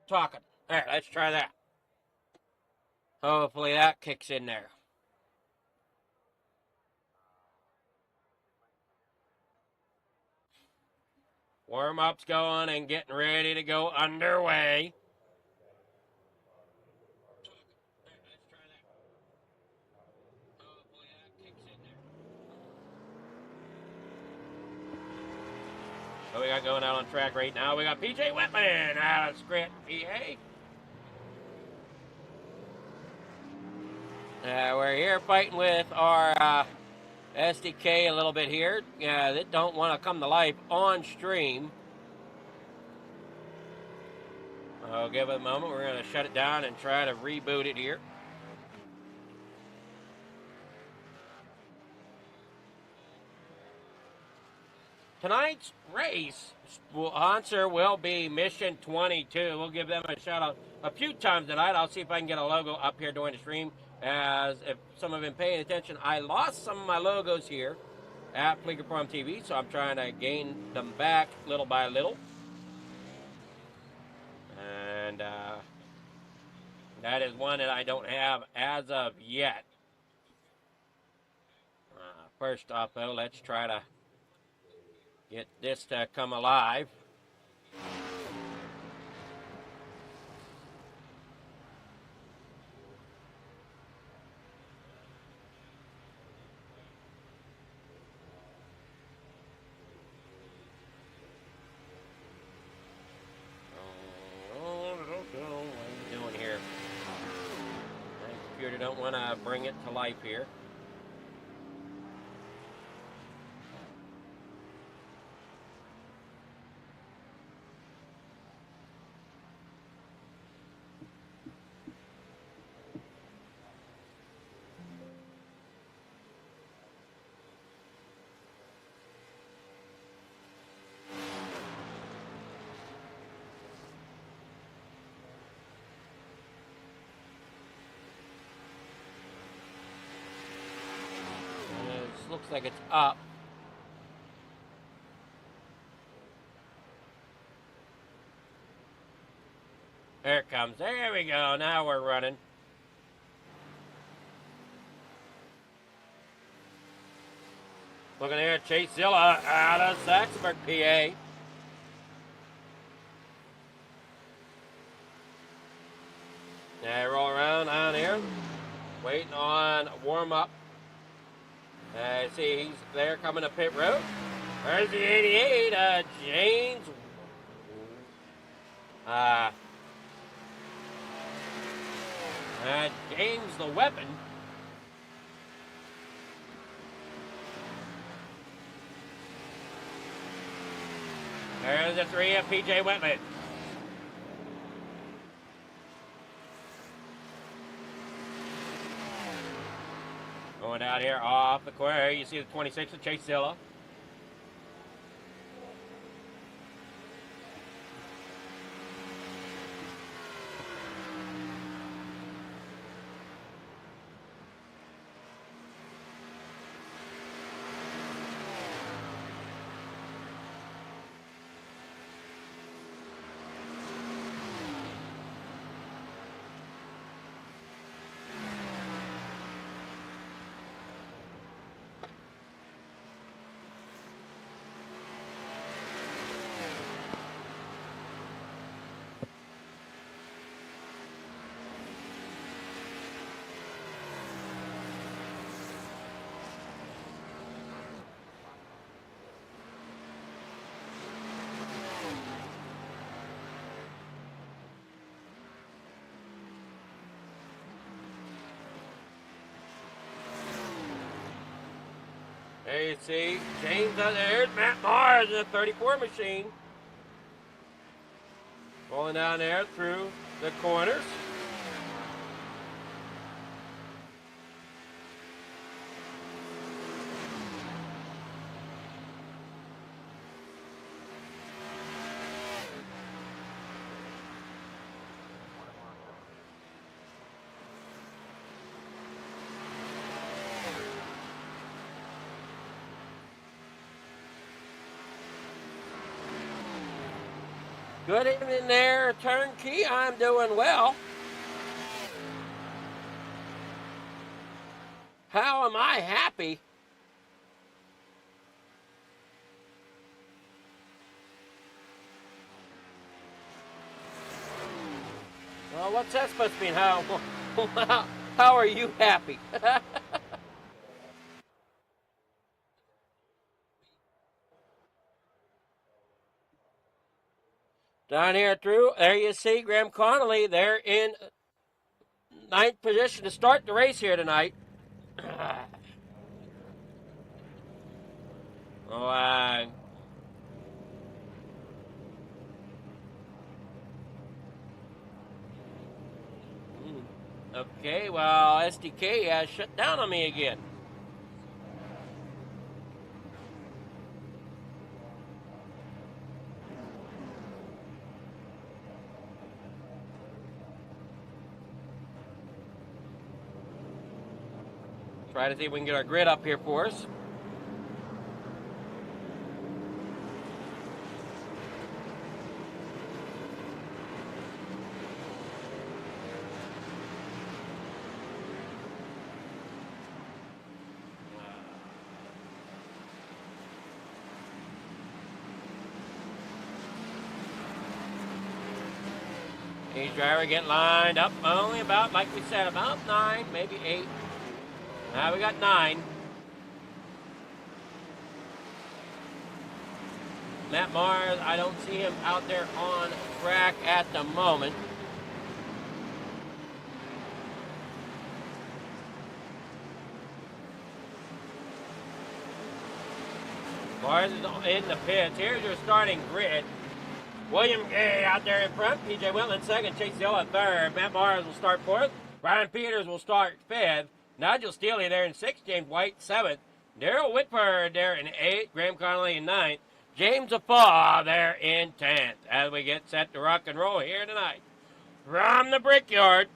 talking. There, let's try that. Hopefully that kicks in there. Warm-up's going and getting ready to go underway. What we got going out on track right now? We got PJ Whitman out of Scranton, PA. We're here fighting with our SDK a little bit here. They don't want to come to life on stream. I'll give it a moment. We're going to shut it down and try to reboot it here. Tonight's race sponsor will be Mission 22. We'll give them a shout out a few times tonight. I'll see if I can get a logo up here during the stream. As if some have been paying attention, I lost some of my logos here at Fleeker Prom TV, so I'm trying to gain them back little by little. And that is one that I don't have as of yet. First off, though, let's try to get this to come alive. Don't want to bring it to life here. Looks like it's up. There it comes. There we go. Now we're running. Looking here at Chase Zilla out of Saxonburg, PA. Now roll around on here. Waiting on warm-up. See, he's there coming to pit road. There's the 88, James. James the Weapon. There's the 3 of PJ Whitman. Going out here off the corner, you see the 26 of Chase Zilla. There you see James out there. Matt Mars in the 34 machine. Rolling down there through the corners. Good evening there, Turnkey. I'm doing well. How am I happy? Well, what's that supposed to mean? How are you happy? Down here through, there you see Graham Connolly. They're in ninth position to start the race here tonight. Oh, okay, well, SDK has shut down on me again. Try to see if we can get our grid up here for us. Each driver getting lined up, only about, like we said, about 9, maybe 8. Now we got 9. Matt Mars, I don't see him out there on track at the moment. Mars is in the pits. Here's your starting grid. William Gay out there in front. PJ Whitland second. Chase Hill at third. Matt Mars will start fourth. Brian Peters will start fifth. Nigel Steele there in sixth. James White seventh. Daryl Whitford there in eighth. Graham Connolly in ninth. James Afaw there in 10th as we get set to rock and roll here tonight. From the Brickyard.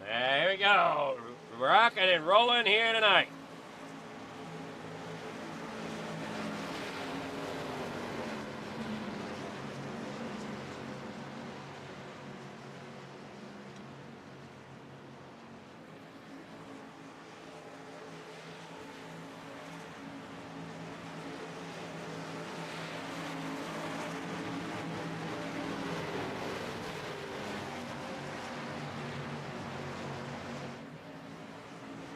There we go. Rocking and rolling here tonight.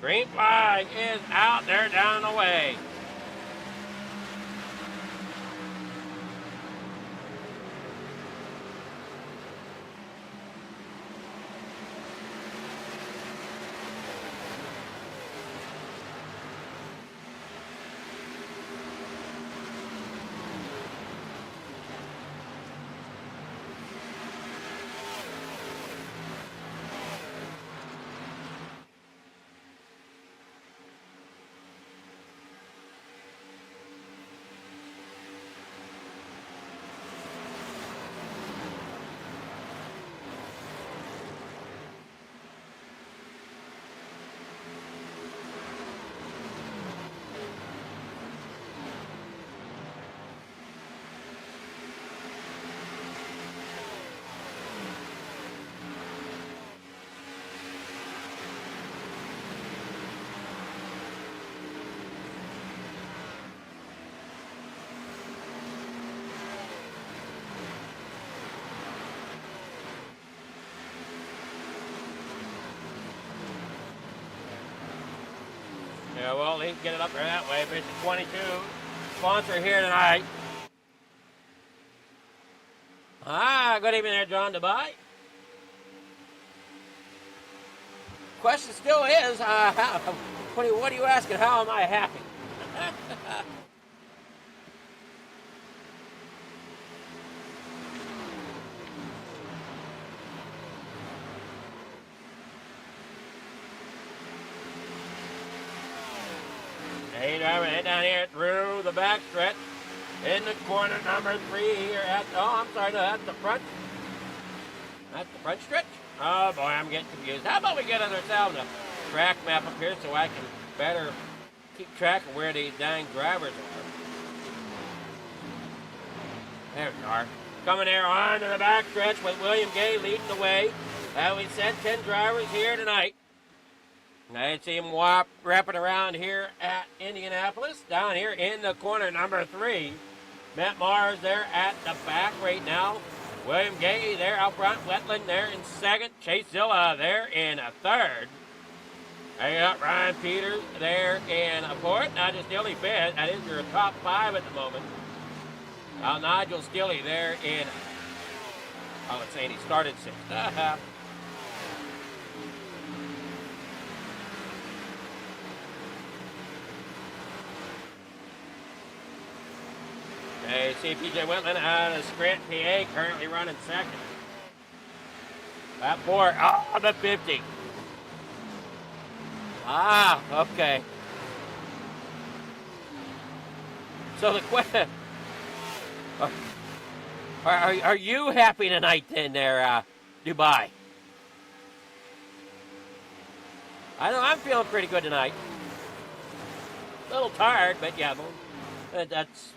Green flag is out there down the way. Yeah, well, he can get it up there that way. Mission 22, sponsor here tonight. Good evening there, John Dubai. Question still is, what are you asking? How am I happy? through the backstretch in the corner number 3 here at, oh, I'm sorry, no, that's the front. That's the front stretch. Oh boy, I'm getting confused. How about we get ourselves a track map up here so I can better keep track of where these dang drivers are. There we are. Coming there on to the backstretch with William Gay leading the way. As we said, 10 drivers here tonight. I see him wrapping around here at Indianapolis. Down here in the corner, number 3. Matt Mars there at the back right now. William Gay there out front. Wetland there in second. Chase Zilla there in a third. I got Ryan Peters there in a fourth. Nigel Stilley fifth. That is your top 5 at the moment. Nigel Stilley there in, oh, it's saying he started 6th. Hey, see PJ Wetland out of Scranton, PA, currently running 2nd. That 4, oh, the 50. Ah, okay. So the question, are you happy tonight then there, Dubai? I know I'm feeling pretty good tonight. A little tired, but yeah, that's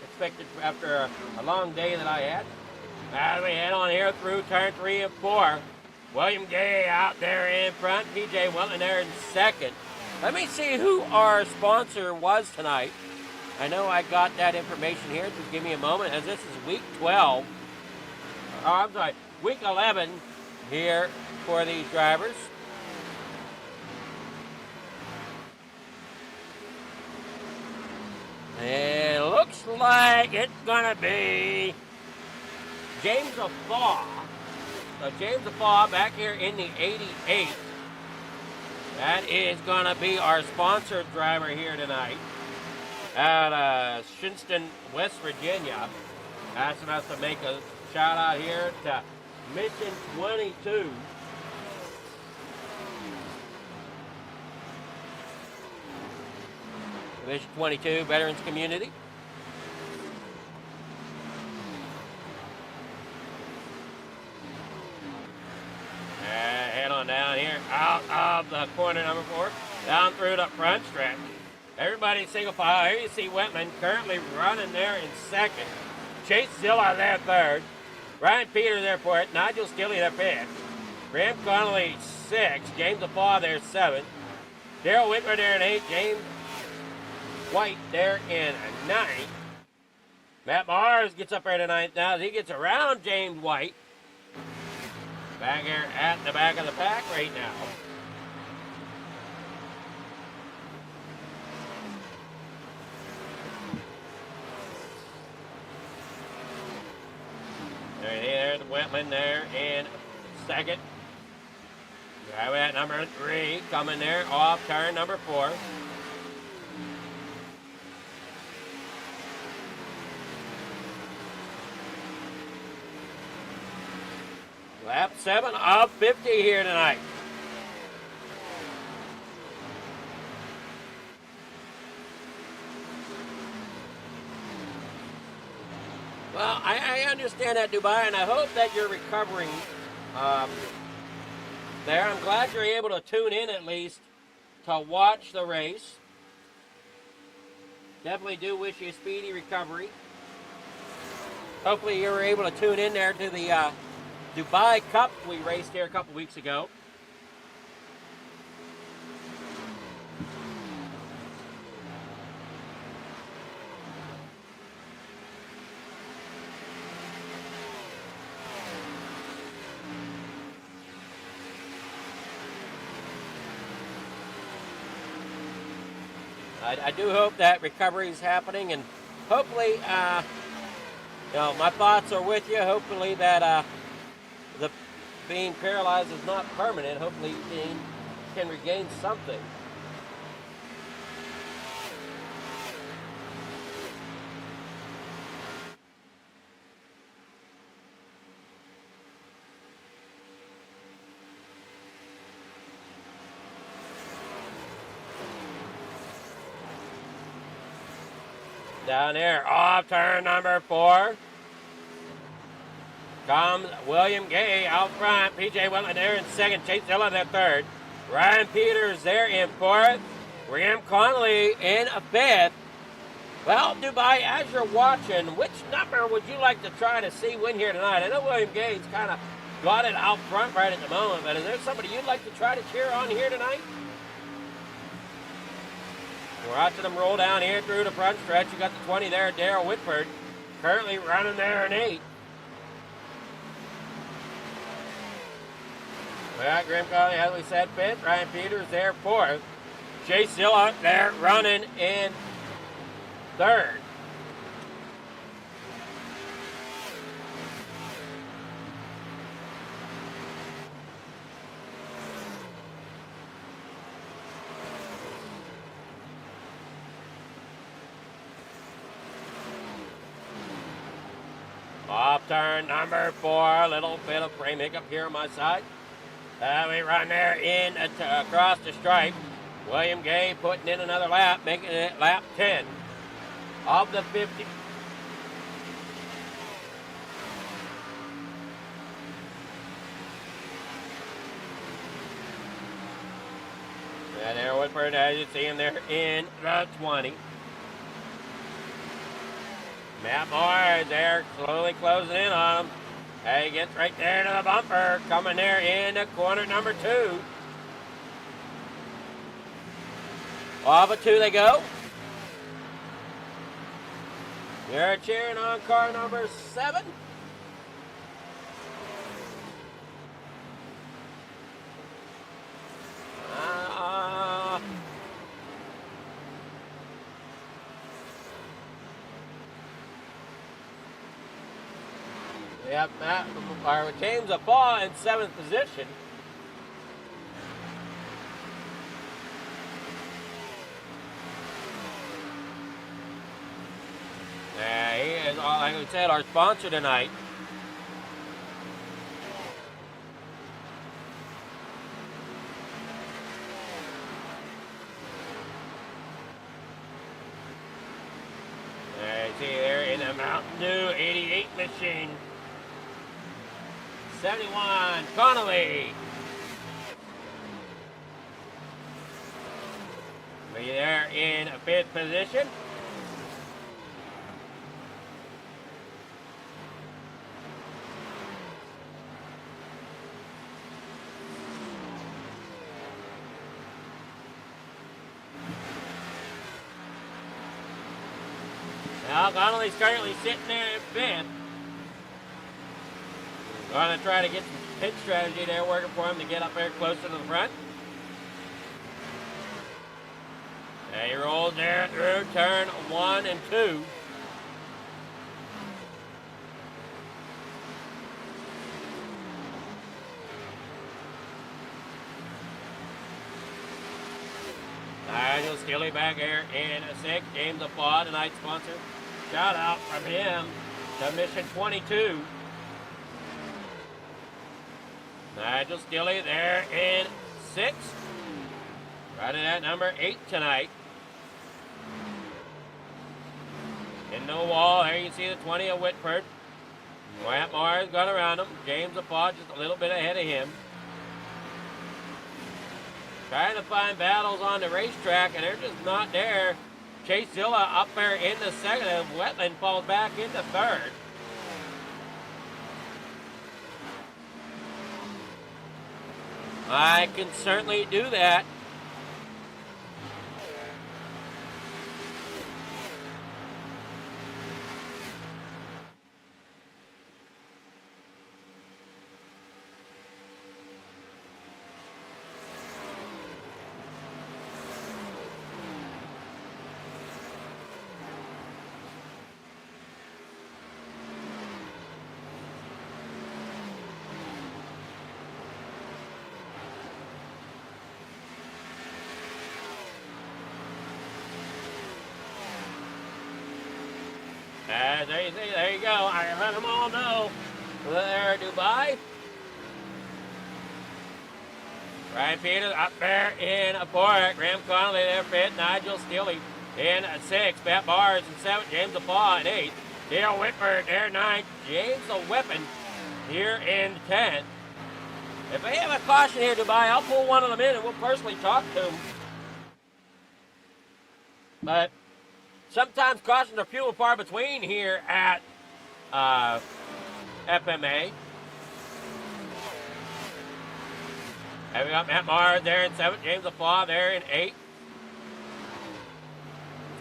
expected after a long day that I had. As we head on here through turn 3 and 4. William Gay out there in front. PJ Wetland there in 2nd. Let me see who our sponsor was tonight. I know I got that information here. Just give me a moment, as this is week 12. Oh, I'm sorry, week 11 here for these drivers. And it looks like it's gonna be James Affaw. So James Affaw back here in the 88. That is gonna be our sponsored driver here tonight out of Shinston, West Virginia. Asking us to make a shout out here to Mission 22. Mission 22 Veterans Community. Head on down here, out of the corner number 4, down through the front stretch. Everybody single file. Here you see Wetland currently running there in 2nd. Chase Zilla there 3rd. Ryan Peters there 4th. Nigel Stilley there 5th. Graham Connolly 6th. James Affaw there 7th. Daryl Whitmer there in 8th. James White there in 9th. Matt Mars gets up there to 9th now as he gets around James White. Back here at the back of the pack right now. There's Wetland there in 2nd. Driver at number 3 coming there off turn number 4. Lap 7 of 50 here tonight. Well, I understand that, Dubai, and I hope that you're recovering there. I'm glad you're able to tune in at least to watch the race. Definitely do wish you a speedy recovery. Hopefully you were able to tune in there to the Dubai Cup we raced here a couple weeks ago. I do hope that recovery is happening, and hopefully, my thoughts are with you. Hopefully that the being paralyzed is not permanent. Hopefully Dean can regain something. Down there, off turn number 4. Comes William Gay out front. PJ Wetland there in second. Chase Dilla there third. Ryan Peters there in fourth. Graham Connolly in fifth. Well, Dubai, as you're watching, which number would you like to try to see win here tonight? I know William Gay's kind of got it out front right at the moment, but is there somebody you'd like to try to cheer on here tonight? We're watching them roll down here through the front stretch. You got the 20 there, Darryl Whitford, currently running there in 8. Well, Graham Connolly, as we said, 5th. Ryan Peters there 4th. Chase Dilla there running in 3rd. Off turn number 4, a little bit of frame hiccup here on my side. We run there in across the stripe. William Gay putting in another lap, making it lap 10 of the 50. And there Whitford, as you see him there in the 20. Matt Moore there slowly closing in on him. He gets right there to the bumper, coming there in the corner number 2. Off of 2 they go. They're cheering on car number 7. Yep, James Apaw in 7th position. He is, like we said, our sponsor tonight. There you see there in the Mountain Dew 88 machine. 71, Connolly. Be there in 5th position. Now Connolly's currently sitting there in 5th. Going to try to get some pit strategy there working for him to get up there closer to the front. And he rolls there through turn 1 and 2. Nigel Skilly back here in 6th. James Apaw, tonight's sponsor. Shout out from him to Mission 22. Nigel Skilly there in 6th. Riding at number 8 tonight. In the wall, there you see the 20 of Whitford. Matt Mars got around him. James Apaw just a little bit ahead of him. Trying to find battles on the racetrack, and they're just not there. Chase Dilla up there in the 2nd, and Wetland falls back into 3rd. I can certainly do that. There you go. I let them all know. There, Dubai. Ryan Peters up there in 4th. Graham Connolly there 5th. Nigel Steele in 6th. Matt Mars in 7th. James LaPaw in 8th. Dale Whitford there 9th. James the Weapon here in 10th. If they have a caution here, Dubai, I'll pull one of them in and we'll personally talk to them. But sometimes cautions are few and far between here at FMA. And we got Matt Mars there in 7th. James LaPaw there in 8th.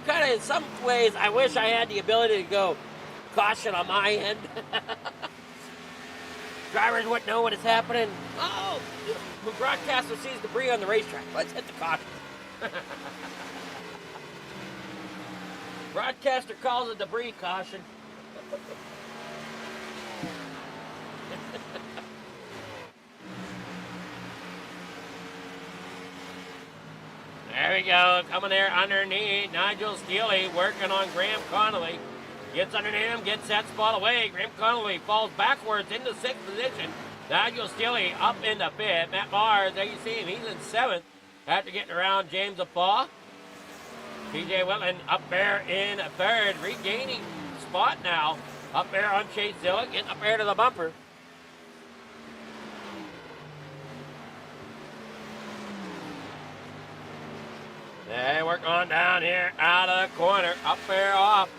Kind of in some ways, I wish I had the ability to go caution on my end. Drivers wouldn't know what is happening. Oh, the broadcaster sees debris on the racetrack. Let's hit the caution. Broadcaster calls a debris caution. There we go, coming there underneath. Nigel Steele working on Graham Connolly. Gets underneath him, gets that spot away. Graham Connolly falls backwards into 6th position. Nigel Steele up into 5th. Matt Mars, there you see him, he's in 7th after getting around James LaPaw. TJ Whitland up there in 3rd, regaining spot now. Up there on Chase Zilla, getting up there to the bumper. They work on down here out of the corner, up there off.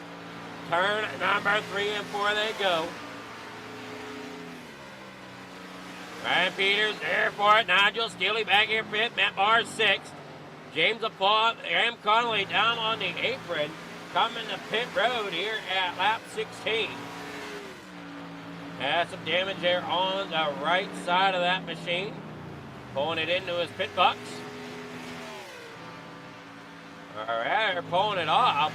Turn number 3 and 4 they go. Ryan Peters there for it. Nigel Steele back here 5th. Matt Mars 6th. James LaPaw, Graham Connolly down on the apron. Coming to pit road here at lap 16. Has some damage there on the right side of that machine. Pulling it into his pit box. All right, they're pulling it off.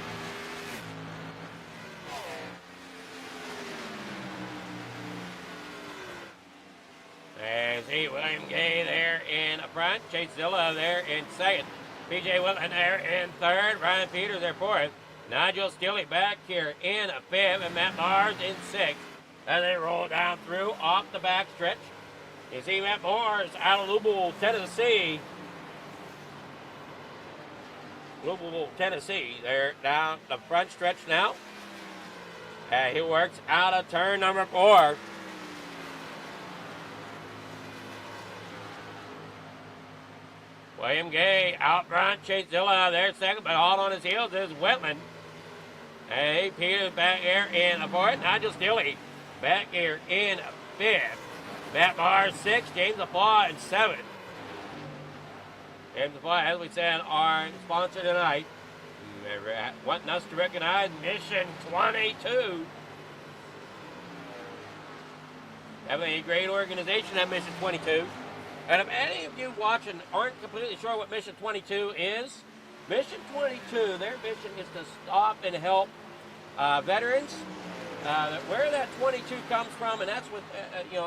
And see William Gay there in front. Chase Zilla there in 2nd. PJ Whitland there in 3rd. Ryan Peters there 4th. Nigel Steele back here in 5th. And Matt Mars in 6th. As they roll down through off the back stretch. You see Matt Mars out of Louisville, Tennessee. Louisville, Tennessee. They're down the front stretch now. He works out of turn number 4. William Gay out front. Chase Zilla there 2nd, but hot on his heels is Whitland. Hey, Peters back here in 4th. Nigel Steele back here in 5th. Matt Mars 6th. James LaPaw in 7th. James LaPaw, as we said, our sponsor tonight. They're wanting us to recognize Mission 22. Having a great organization at Mission 22. And if any of you watching aren't completely sure what Mission 22 is, Mission 22, their mission is to stop and help veterans. Where that 22 comes from, and that's what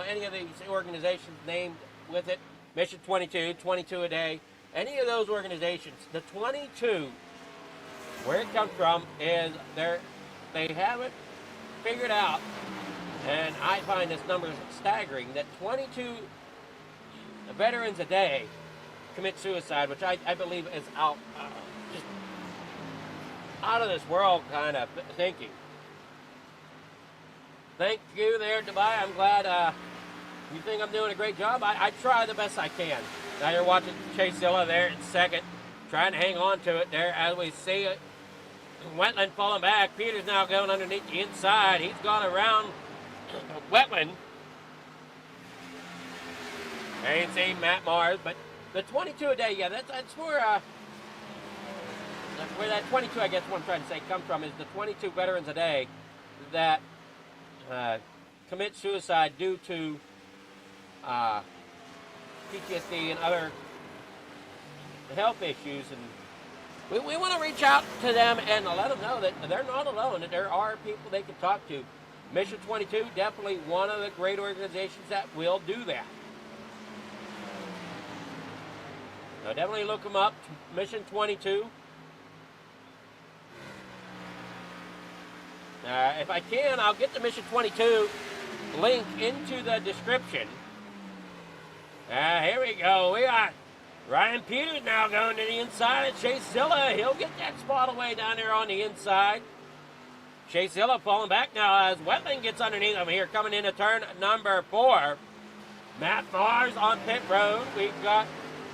any of these organizations named with it. Mission 22, 22 a day. Any of those organizations, the 22, where it comes from is they have it figured out, and I find this number staggering, that 22 veterans a day commit suicide, which I believe is just out of this world kind of thinking. Thank you there, Dubai. I'm glad you think I'm doing a great job. I try the best I can. Now you're watching Chase Zilla there in 2nd, trying to hang on to it there as we see it. Wetland falling back. Peters now going underneath the inside. He's gone around Wetland. I ain't seen Matt Mars, but the 22 a day, yeah, that's where that 22, I guess what I'm trying to say, comes from, is the 22 veterans a day that commit suicide due to PTSD and other health issues. And we want to reach out to them and let them know that they're not alone, that there are people they can talk to. Mission 22, definitely one of the great organizations that will do that. So definitely look them up, Mission 22. If I can, I'll get the Mission 22 link into the description. Here we go. We got Ryan Peters now going to the inside of Chase Zilla. He'll get that spot away down there on the inside. Chase Zilla falling back now as Wetland gets underneath him here, coming into turn number 4. Matt Mars on pit road. We've got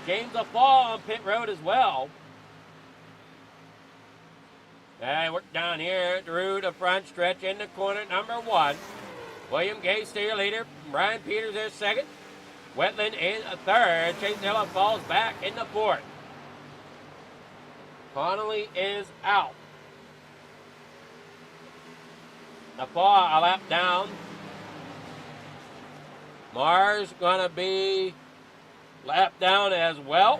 James LaFall on pit road as well. We're down here through the front stretch in the corner number 1. William Gay still your leader. Ryan Peters there second. Wetland in third. Chase Zilla falls back in the 4th. Connolly is out. LaFall a lap down. Mars gonna be lap down as well.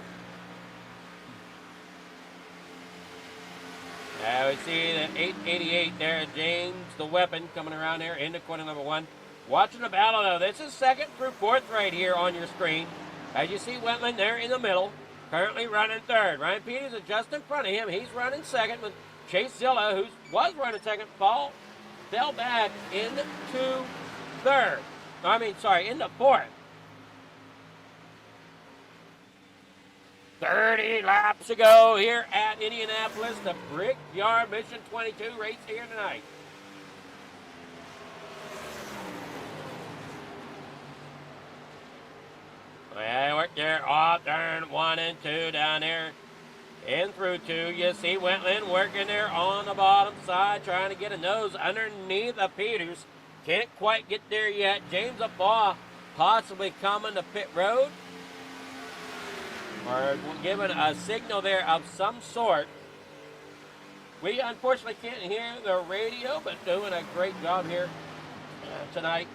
We see that 888 there, James the Weapon coming around there into corner number 1. Watching the battle though, this is 2nd through 4th right here on your screen. As you see Wetland there in the middle, currently running 3rd. Ryan Peters is just in front of him. He's running 2nd with Chase Zilla, who was running 2nd, fell back into 3rd. Into 4th. 30 laps to go here at Indianapolis. The Brickyard Mission 22 race here tonight. We're there off turn 1 and 2 down there. In through 2, you see Wetland working there on the bottom side, trying to get a nose underneath of Peters. Can't quite get there yet. James LaFall possibly coming to pit road. Or giving a signal there of some sort. We unfortunately can't hear the radio, but doing a great job here tonight.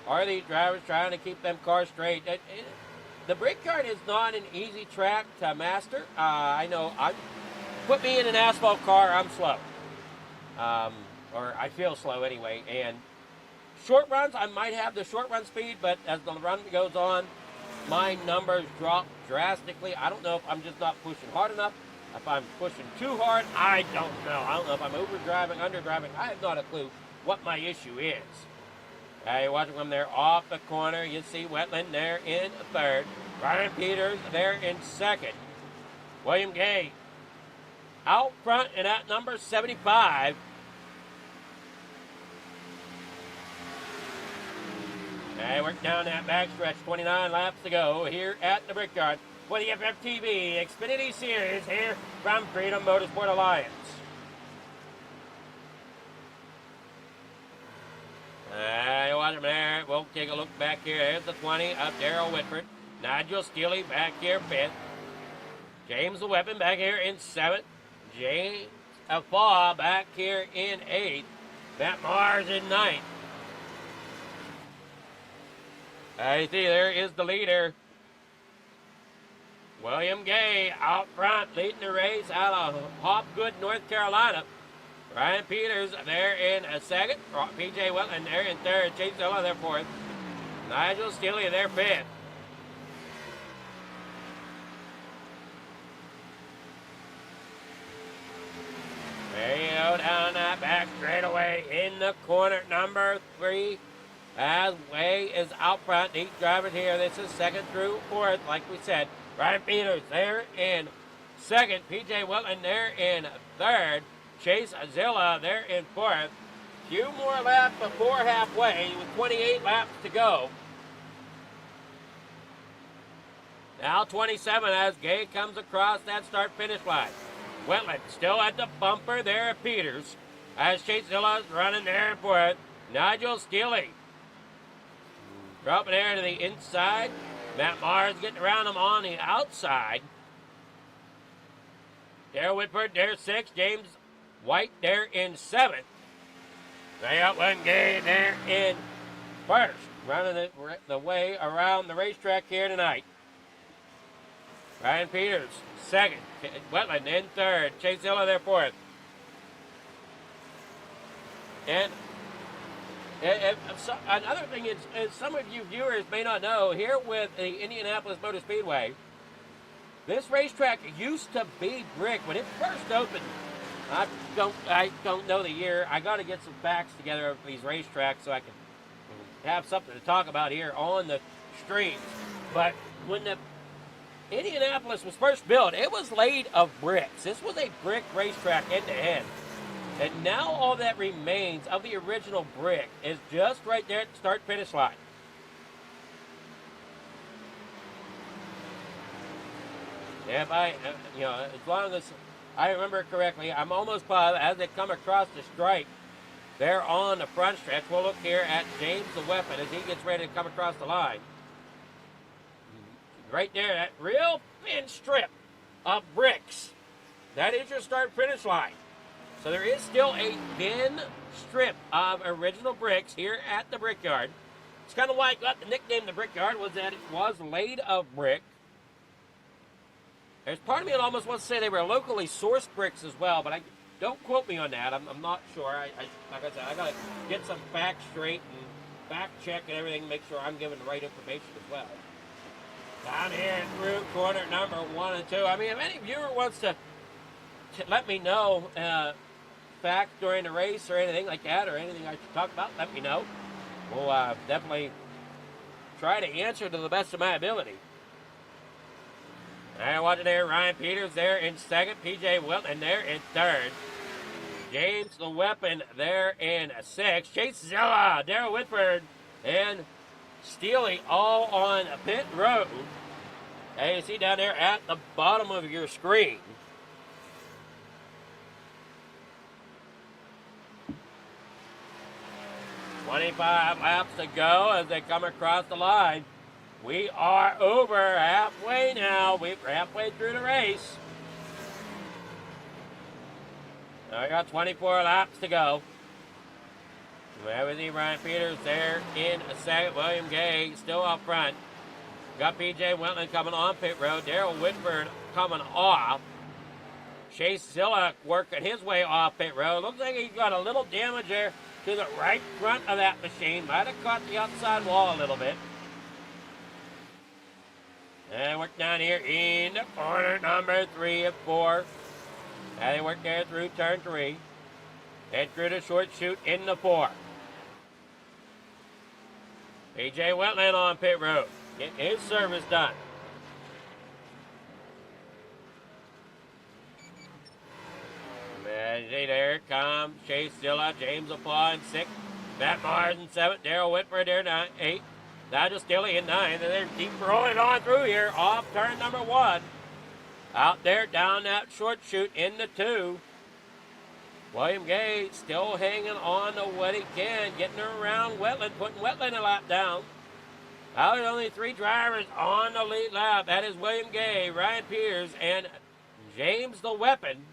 Are these drivers trying to keep them cars straight? The Brickyard is not an easy track to master. I know. Put me in an asphalt car, I'm slow. Or I feel slow anyway. And short runs, I might have the short run speed, but as the run goes on, my numbers drop drastically. I don't know if I'm just not pushing hard enough. If I'm pushing too hard, I don't know. I don't know if I'm overdriving, underdriving. I have not a clue what my issue is. You're watching them there off the corner. You see Wetland there in 3rd. Ryan Peters there in 2nd. William Gay out front and at number 75. We're down that backstretch. 29 laps to go here at the Brickyard for the FFTv Xfinity Series here from Freedom Motorsport Alliance. You watch him there. We'll take a look back here. There's the 20 of Darrell Whitford. Nigel Steele back here 5th. James the Weapon back here in 7th. James LaFall back here in 8th. Matt Mars in 9th. You see, there is the leader. William Gay out front, leading the race out of Hopgood, North Carolina. Ryan Peters there in 2nd. P.J. Wetland there in 3rd. Chase Zilla there 4th. Nigel Steele there 5th. There you go, down that back straightaway in the corner number 3. As Way is out front. 8 drivers here. This is 2nd through 4th, like we said. Ryan Peters there in 2nd. P.J. Wetland there in 3rd. Chase Zilla there in 4th. Few more laps before halfway with 28 laps to go. Now 27 as Gay comes across that start-finish line. Wetland still at the bumper there at Peters. As Chase Zilla is running there in 4th. Nigel Steele dropping there to the inside. Matt Mars getting around him on the outside. Darrell Whitford there 6th. James White there in 7th. They got one Gay there in 1st. Running the way around the racetrack here tonight. Ryan Peters 2nd. Wetland in 3rd. Chase Zilla there 4th. And another thing is some of you viewers may not know, here with the Indianapolis Motor Speedway, this racetrack used to be brick. When it first opened, I don't know the year. I got to get some facts together of these racetracks so I can have something to talk about here on the streams. But when the Indianapolis was first built, it was laid of bricks. This was a brick racetrack end to end. And now all that remains of the original brick is just right there at the start-finish line. If as long as I remember correctly, I'm almost positive as they come across the stripe, they're on the front stretch. We'll look here at James the Weapon as he gets ready to come across the line. Right there, that real thin strip of bricks. That is your start-finish line. So there is still a thin strip of original bricks here at the Brickyard. It's kind of why I got the nickname the Brickyard, was that it was laid of brick. There's part of me that almost wants to say they were locally sourced bricks as well, but don't quote me on that. I'm not sure. Like I said, I got to get some facts straight and fact check and everything to make sure I'm giving the right information as well. Down here through corner number 1 and 2. I mean, if any viewer wants to let me know facts during the race or anything like that, or anything I should talk about, let me know. We'll definitely try to answer to the best of my ability. And watching there, Ryan Peters there in second, PJ Wilton there in third. James the Weapon there in sixth. Chase Zilla, Darrell Whitford, and Steely all on pit road. And you see down there at the bottom of your screen. "25 laps to go as they come across the line. We are over halfway now. We're halfway through the race. Now we got 24 laps to go. There we see Ryan Peters there in second. William Gay still up front. Got PJ Wentland coming on pit road. Darrell Whitford coming off. Chase Zilla working his way off pit road. Looks like he got a little damage there to the right front of that machine. Might have caught the outside wall a little bit. And work down here in the corner number 3 and 4. And they work there through turn 3. And through the short chute in the 4. PJ Wentland on pit road. Getting his service done. And there comes Chase Zilla, James Applaw in 6th. Matt Mars in 7th. Darrell Whitford there in 8th. Nigel Stilly in 9th. And they're deep rolling on through here off turn number 1. Out there down that short chute in the 2. William Gay still hanging on to what he can, getting around Wetland, putting Wetland a lap down. Now there's only 3 drivers on the lead lap. That is William Gay, Ryan Peters, and James the Weapon.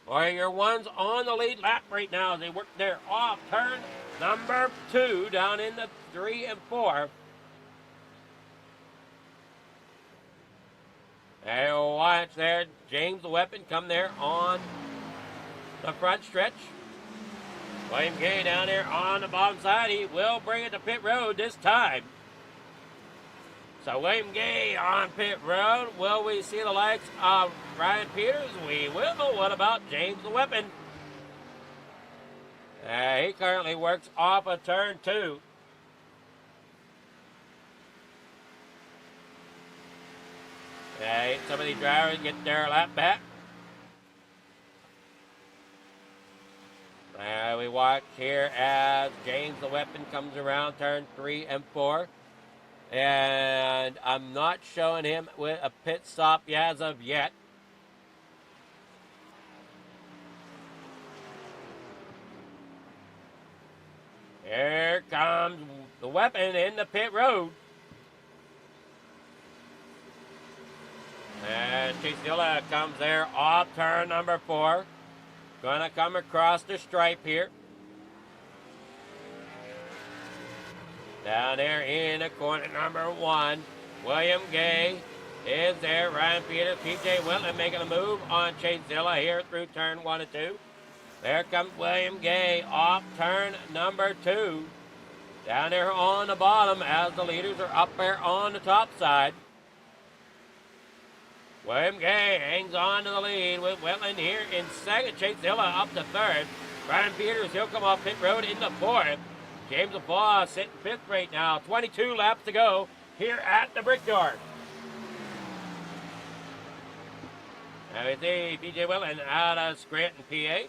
Or your ones on the lead lap right now as they work their off turn number 2 down in the 3 and 4. And watch there, James the Weapon come there on the front stretch. William Gay down there on the bottom side. He will bring it to pit road this time. So William Gay on pit road. Will we see the likes of Ryan Peters? We will. What about James the Weapon? He currently works off of turn 2. Some of these drivers get their lap back. We watch here as James the Weapon comes around turn 3 and 4. And I'm not showing him with a pit stop as of yet. Here comes the Weapon in the pit road. And Chase Zilla comes there off turn number 4. Gonna come across the stripe here. Down there in the corner number 1. William Gay is there. Ryan Peters, PJ Wentland making a move on Chase Zilla here through turn 1 and 2. There comes William Gay off turn number 2. Down there on the bottom as the leaders are up there on the top side. William Gay hangs on to the lead with Wetland here in 2nd. Chase Zilla up to 3rd. Ryan Peters, he'll come off pit road into 4th. James Applause sitting 5th right now. 22 laps to go here at the Brickyard. Now we see PJ Wilton out of Scranton, PA.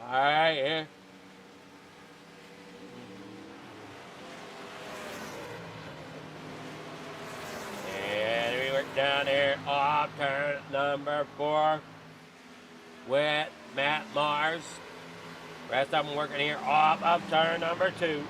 All right, here. And we work down here off turn number 4 with Matt Mars. Rest of them working here off of turn number 2.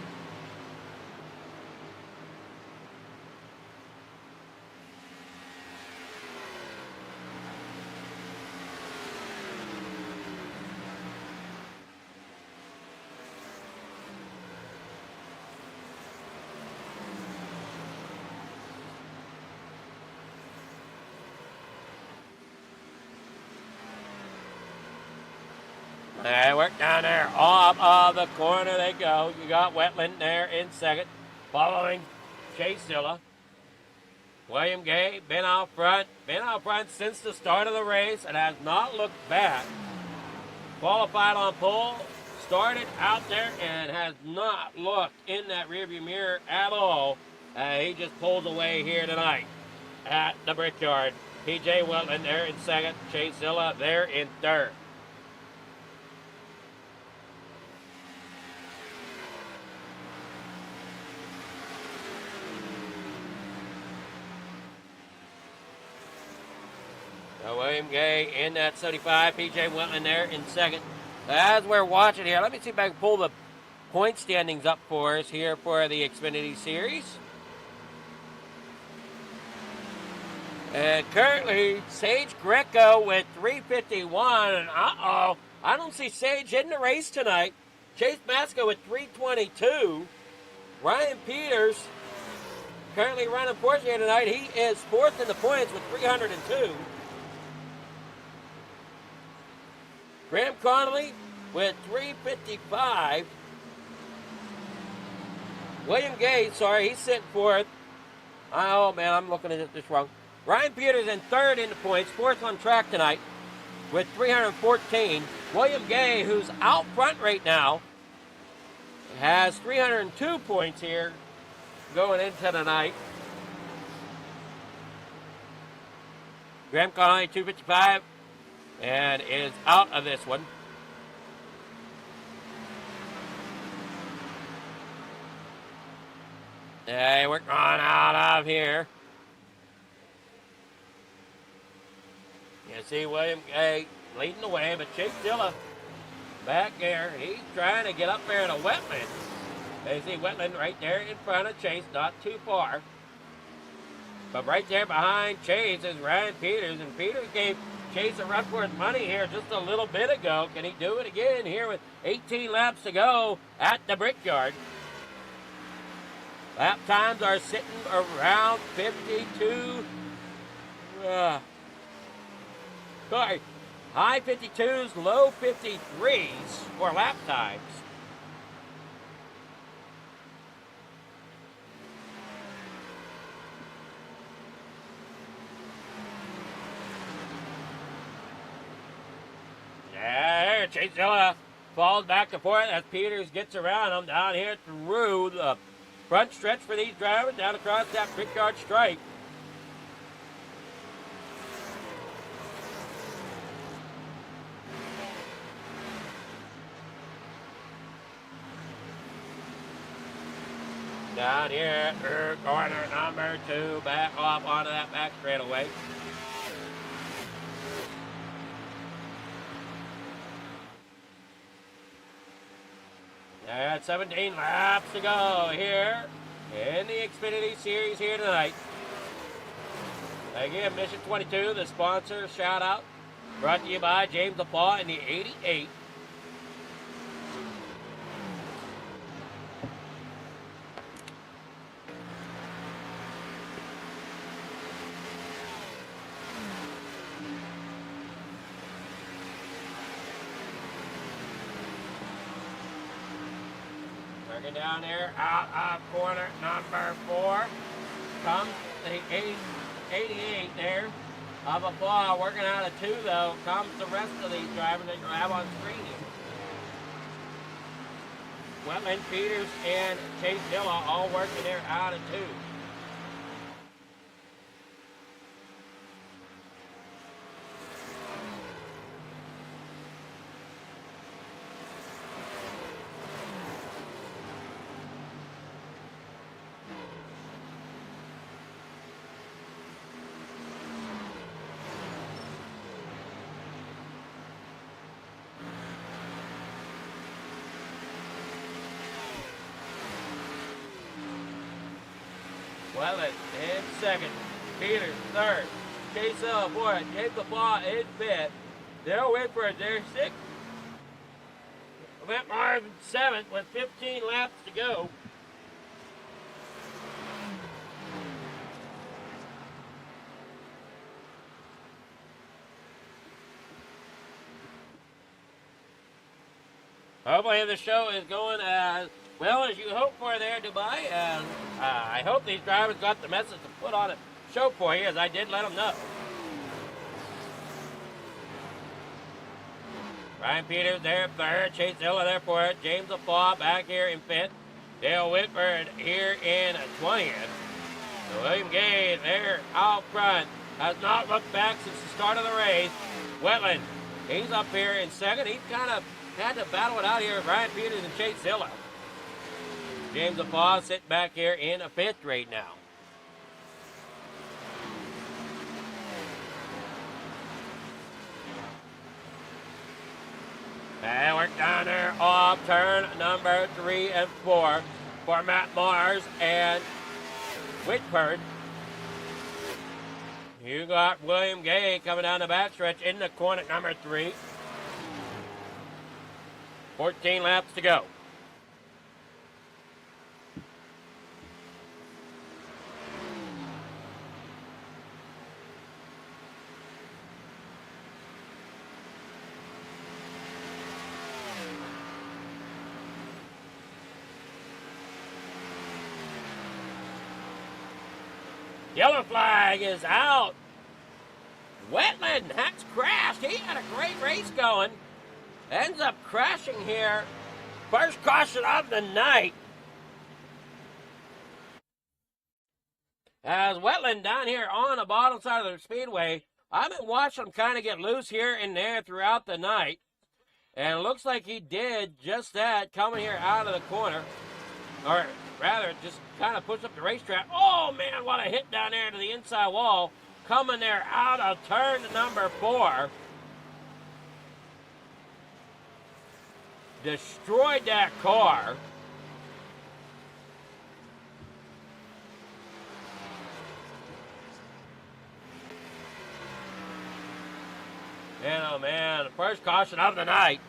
They work down there off of the corner they go. You got Wetland there in second, following Chase Zilla. William Gay been out front since the start of the race and has not looked back. Qualified on pole, started out there and has not looked in that rearview mirror at all. He just pulls away here tonight at the Brickyard. PJ Wetland there in second, Chase Zilla there in third. William Gay in that 75, PJ Wetland there in second. As we're watching here, let me see if I can pull the point standings up for us here for the Xfinity Series. And currently, Sage Greco with 351. And uh-oh, I don't see Sage in the race tonight. Chase Masco with 322. Ryan Peters currently running fourth here tonight. He is fourth in the points with 302. Graham Connolly with 355. William Gay, sorry, he's sitting fourth. Oh, man, I'm looking at this wrong. Ryan Peters in third in the points, fourth on track tonight with 314. William Gay, who's out front right now, has 302 points here going into the night. Graham Connolly, 255. And is out of this one. Hey, we're gone out of here. You see William Gay leading the way, but Chase Zilla back there. He's trying to get up there in a Wetland. You see Wetland right there in front of Chase, not too far. But right there behind Chase is Ryan Peters, and Peters gave Chase a run for his money here just a little bit ago. Can he do it again here with 18 laps to go at the Brickyard? Lap times are sitting around 52. Sorry, high 52s, low 53s for lap times. Yeah, Chase Zilla falls back and forth as Peters gets around him down here through the front stretch for these drivers, down across that Brickyard stripe. Down here, corner number 2, back off onto that back straightaway. At 17 laps to go here in the Xfinity Series here tonight. Again, Mission 22, the sponsor shout-out, brought to you by James LaPaw in the 88. Working down there, out of corner number 4. Comes the 88 there of LaPaw. Working out of 2 though. Comes the rest of these drivers that you have on screen here. Wetland, Peters, and Chase Dilla all working there out of 2. Wetland in second. Peters third. Chase Dilla fourth. James LaFaw in fifth. Dale Whitford there 6th. Matt Marvin 7th with 15 laps to go. Hopefully the show is going as well as you hope for there, Dubai. And I hope these drivers got the message to put on a show for you, as I did let them know. Ryan Peters there 3rd. Chase Dilla there 4th. James LaFaw back here in 5th. Dale Whitford here in 20th. So William Gay there out front. Has not looked back since the start of the race. Wetland, he's up here in 2nd. He's kind of had to battle it out here with Ryan Peters and Chase Dilla. James LaFaw sitting back here in 5th right now. And we're down there off turn number 3 and 4 for Matt Mars and Whitford. You got William Gay coming down the backstretch in the corner number 3. 14 laps to go. Yellow flag is out. Wetland has crashed. He had a great race going. Ends up crashing here. First caution of the night. As Wetland down here on the bottom side of the speedway, I've been watching him kind of get loose here and there throughout the night. And it looks like he did just that, coming here out of the corner. Or rather, just kind of push up the racetrack. Oh, man, what a hit down there to the inside wall. Coming there out of turn number 4. Destroyed that car. And oh, man, the first caution of the night.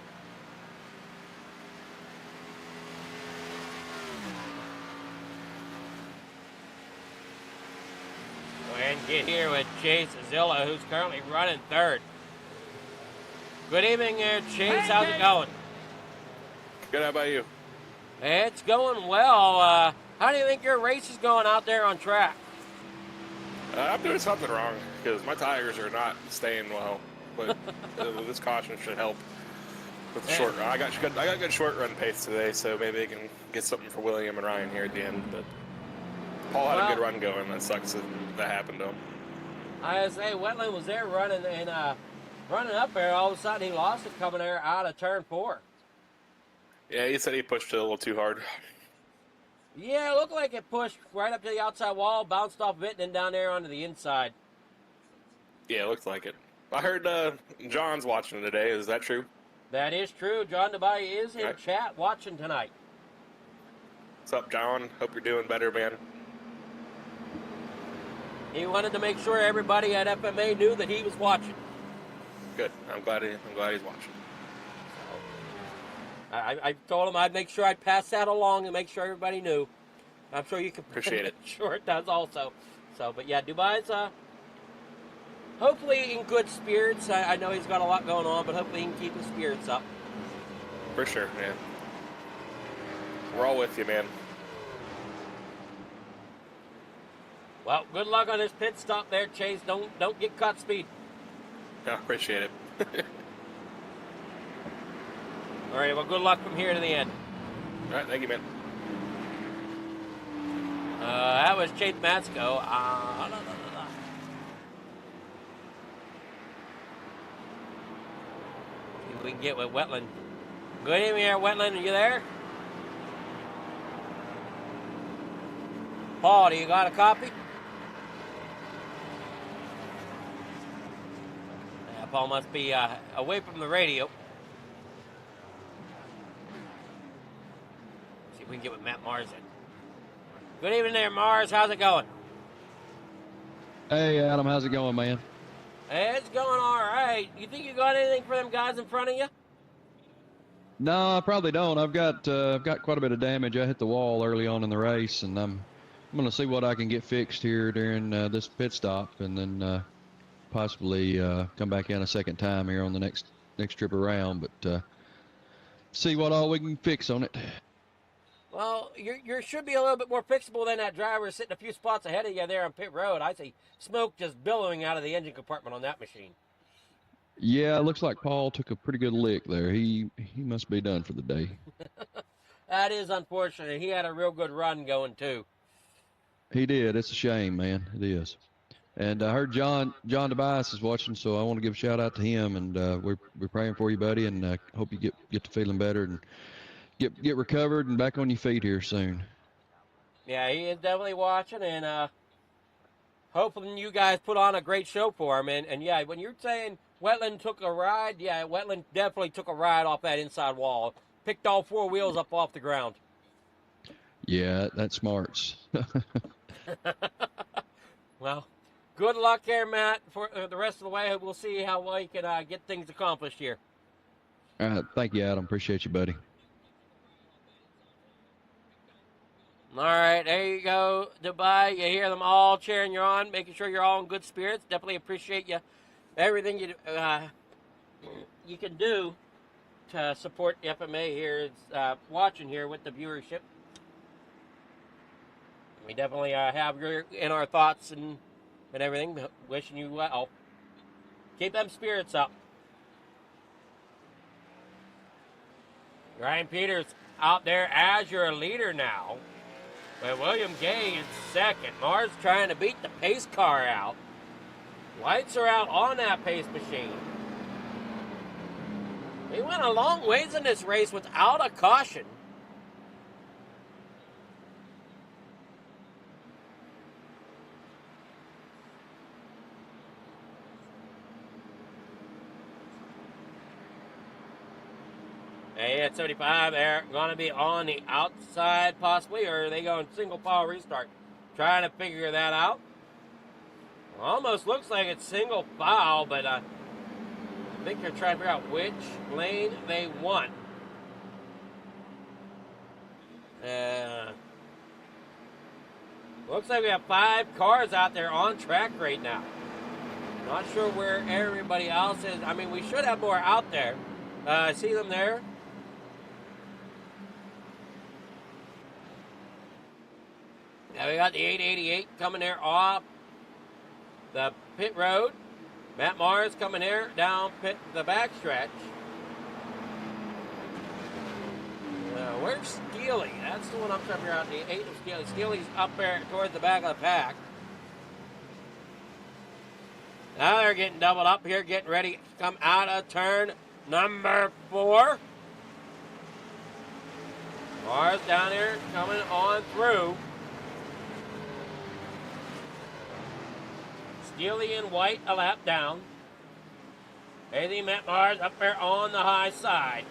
And get here with Chase Dilla, who's currently running 3rd. Good evening there, Chase. How's it going? Good, how about you? It's going well. How do you think your race is going out there on track? I'm doing something wrong because my tires are not staying well. But this caution should help with the short run. I got good short run pace today, so maybe I can get something for William and Ryan here at the end. But Paul had a good run going. That sucks that happened to him. I say Wetland was there running and running up there. All of a sudden, he lost it coming there out of turn 4. Yeah, he said he pushed it a little too hard. Yeah, it looked like it pushed right up to the outside wall, bounced off of it, and then down there onto the inside. Yeah, it looked like it. I heard John's watching today. Is that true? That is true. John Dubai is in chat watching tonight. What's up, John? Hope you're doing better, man. He wanted to make sure everybody at FMA knew that he was watching. Good. I'm glad he's watching. I told him I'd make sure I'd pass that along and make sure everybody knew. I'm sure you can appreciate it. Sure it does also. So, but yeah, Dubai's hopefully in good spirits. I know he's got a lot going on, but hopefully he can keep his spirits up. For sure, man. We're all with you, man. Well, good luck on this pit stop there, Chase. Don't get caught speed. I appreciate it. All right, well, good luck from here to the end. All right, thank you, man. That was Chase Matsko. See if we can get with Wetland. Good evening here, Wetland. Are you there? Paul, do you got a copy? Yeah, Paul must be away from the radio. See if we can get with Matt Mars in. Good evening there, Mars. How's it going? Hey, Adam. How's it going, man? It's going all right. You think you got anything for them guys in front of you? No, I probably don't. I've got quite a bit of damage. I hit the wall early on in the race, and I'm going to see what I can get fixed here during this pit stop, and then possibly come back in a second time here on the next trip around. But see what all we can fix on it. Well, you should be a little bit more fixable than that driver sitting a few spots ahead of you there on pit road. I see smoke just billowing out of the engine compartment on that machine. Yeah, it looks like Paul took a pretty good lick there. He must be done for the day. That is unfortunate. He had a real good run going too. He did. It's a shame, man. It is. And I heard John Tobias is watching, so I want to give a shout out to him. And we're praying for you, buddy, and hope you get to feeling better and get recovered and back on your feet here soon. Yeah, he is definitely watching, and hopefully you guys put on a great show for him. And yeah, when you're saying Wetland took a ride, yeah, Wetland definitely took a ride off that inside wall. Picked all four wheels up off the ground. Yeah, that smarts. Well, good luck there, Matt, for the rest of the way. We'll see how well you can get things accomplished here. All right, thank you, Adam. Appreciate you, buddy. All right, there you go, Dubai. You hear them all cheering you on, making sure you're all in good spirits. Definitely appreciate you. Everything you can do to support the FMA here is watching here with the viewership. We definitely have you in our thoughts and everything. Wishing you well. Keep them spirits up. Ryan Peters out there as your leader now. But William Gay in second. Mars trying to beat the pace car out. Lights are out on that pace machine. He went a long ways in this race without a caution. At 75, they're going to be on the outside possibly, or are they going single file restart? Trying to figure that out. Almost looks like it's single file, but I think they're trying to figure out which lane they want. Looks like we have 5 cars out there on track right now. Not sure where everybody else is. I mean, we should have more out there. I see them there. Now we got the 888 coming there off the pit road. Matt Mars coming there down the backstretch. Where's Steely? That's the one I'm trying to figure out. The 8 of Steely. Steely's up there towards the back of the pack. Now they're getting doubled up here, getting ready to come out of turn number 4. Mars down here coming on through. Steely in white a lap down. Haley Matt Mars up there on the high side.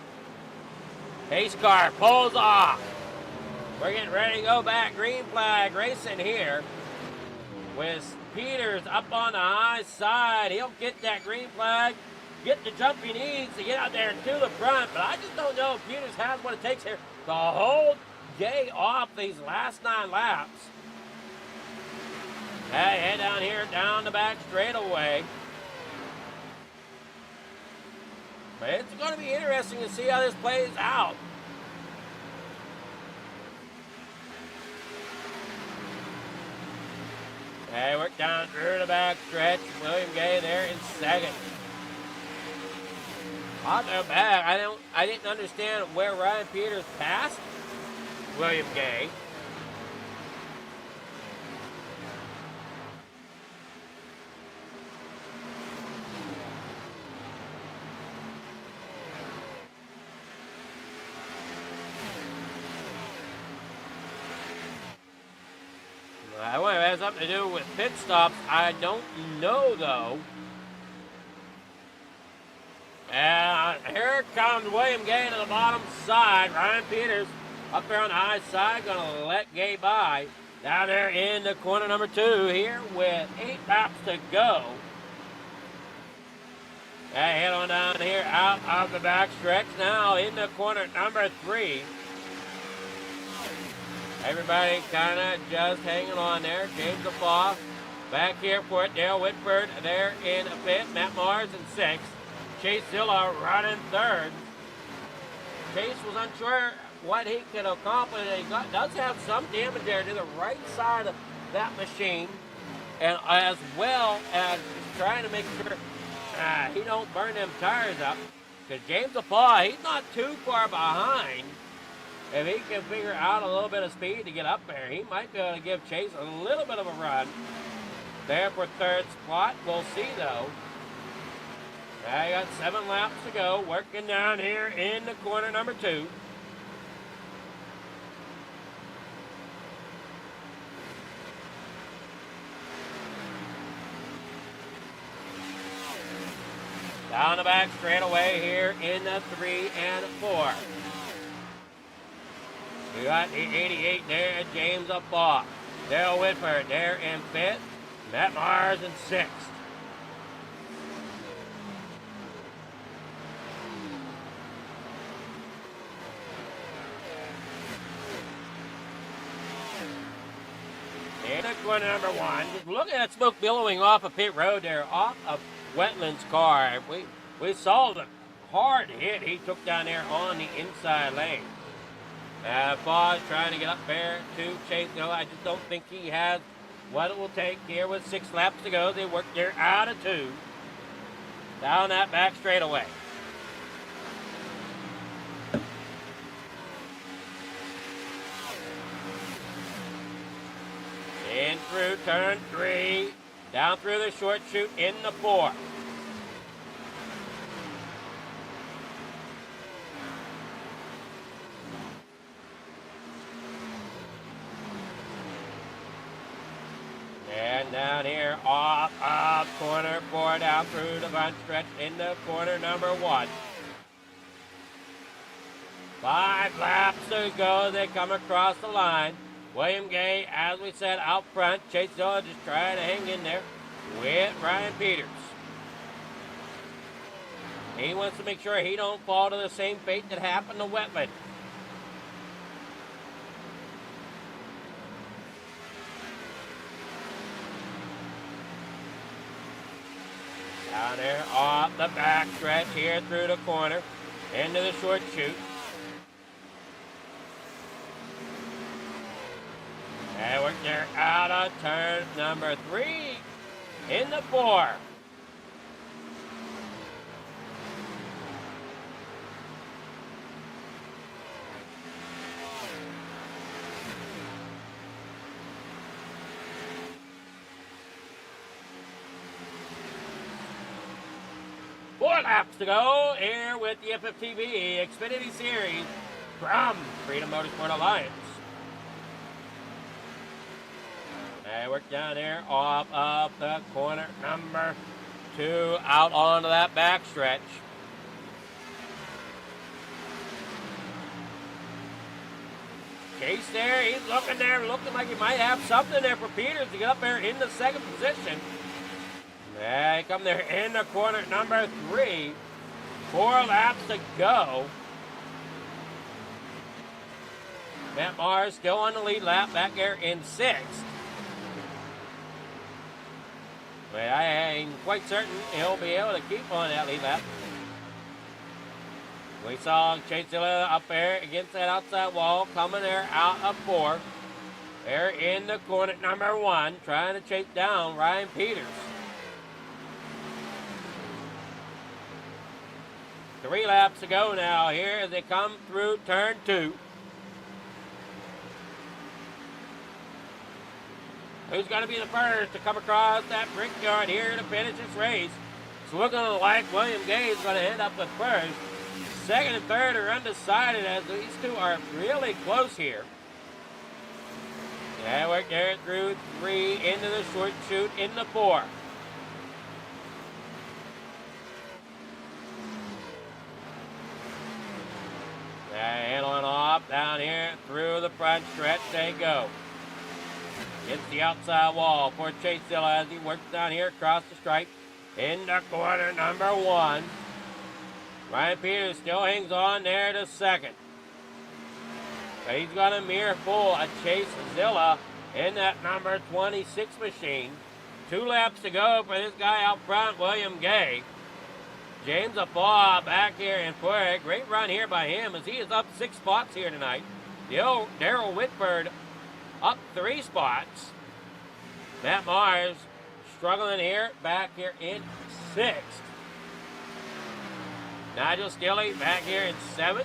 Pace car pulls off. We're getting ready to go back. Green flag racing here with Peters up on the high side. He'll get that green flag, get the jump he needs to get out there to the front. But I just don't know if Peters has what it takes here to hold Gay off these last 9 laps. Hey, head down here, down the back straightaway. But it's going to be interesting to see how this plays out. Hey, work down through the back stretch. William Gay there in second. Not so bad. I didn't understand where Ryan Peters passed. William Gay. I wonder if it has something to do with pit stops. I don't know, though. And here comes William Gay to the bottom side. Ryan Peters up there on the high side, going to let Gay by. Down there in the corner number 2 here with 8 laps to go. And head on down here out of the back stretch now in the corner number 3. Everybody kind of just hanging on there. James LaFaw back here for it. Dale Whitford there in 5th. Matt Mars in 6th. Chase Zilla running 3rd. Chase was unsure what he could accomplish. He does have some damage there to the right side of that machine, and as well as trying to make sure he don't burn them tires up. Because James LaFaw, he's not too far behind. If he can figure out a little bit of speed to get up there, he might be able to give Chase a little bit of a run there for 3rd spot. We'll see, though. I got 7 laps to go, working down here in the corner number 2. Down the back straightaway here in the 3 and 4. We got the 88 there, James LaFaw. Dale Whitford there in 5th. Matt Mars in 6th. In the corner number 1, just looking at smoke billowing off of pit road there, off of Wetland's car. We saw the hard hit he took down there on the inside lane. Faw's trying to get up there to Chase. No, I just don't think he has what it will take here with 6 laps to go. They work there out of 2. Down that back straightaway. In through turn 3. Down through the short chute in the 4. And down here off of corner 4 down through the front stretch into corner number 1. 5 laps to go. They come across the line. William Gay, as we said, out front. Chase Zilla just trying to hang in there with Ryan Peters. He wants to make sure he don't fall to the same fate that happened to Wetland. Down there off the back stretch here through the corner into the short chute. And we're there out of turn number 3 in the 4. Four laps to go here with the FFTv Xfinity Series from Freedom Motorsport Alliance. And we're down there off of the corner number 2 out onto that back stretch. Chase there, he's looking there, looking like he might have something there for Peters to get up there in the 2nd position. They come there in the corner number 3. 4 laps to go. Matt Mars still on the lead lap back there in 6th. But I ain't quite certain he'll be able to keep on that lead lap. We saw Chase Zilla up there against that outside wall, coming there out of 4. They're in the corner number 1, trying to chase down Ryan Peters. 3 laps to go now here as they come through turn 2. Who's going to be the first to come across that Brickyard here to finish this race? It's looking like William Gay is going to end up with first. Second and third are undecided as these two are really close here. Yeah, we're there through 3 into the short chute into 4. Handling off down here through the front stretch they go. Gets the outside wall for Chase Zilla as he works down here across the stripe into quarter number 1. Ryan Peters still hangs on there to second. But he's got a mirror full of Chase Zilla in that number 26 machine. 2 laps to go for this guy out front, William Gay. James Afaw back here in fourth. Great run here by him as he is up 6 spots here tonight. Darrell Whitford up 3 spots. Matt Mars struggling here, back here in 6th. Nigel Stilley back here in 7th.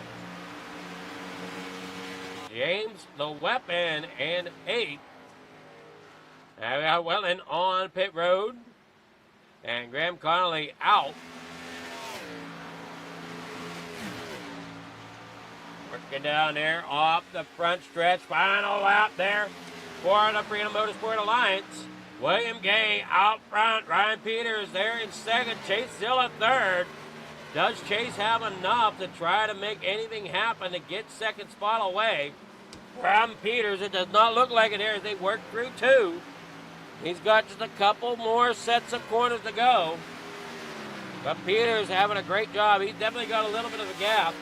James the Weapon in 8th. Now we got Wellen on pit road. And Graham Connolly out. Working down there off the front stretch. Final lap there for the Freedom Motorsport Alliance. William Gay out front. Ryan Peters there in second. Chase Zilla third. Does Chase have enough to try to make anything happen to get second spot away from Peters? It does not look like it here as they work through 2. He's got just a couple more sets of corners to go. But Peters having a great job. He's definitely got a little bit of a gap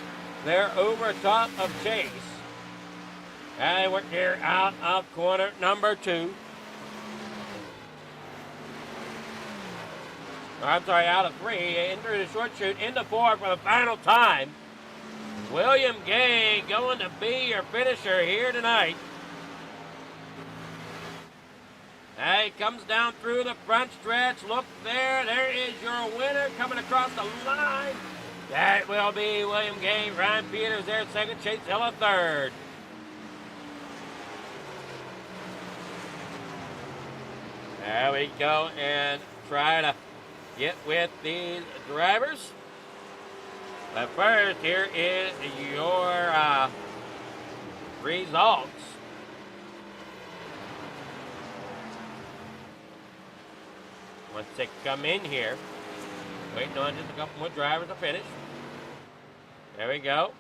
there over top of Chase. And they work here out of corner number 2. I'm sorry, out of 3. In through the short chute into 4 for the final time. William Gay going to be your finisher here tonight. And he comes down through the front stretch. Look there. There is your winner coming across the line. That will be William Gay. Ryan Peters there second. Chase Zilla third. There we go and try to get with these drivers. But first, here is your results. Once they come in here, waiting on just a couple more drivers to finish. There we go.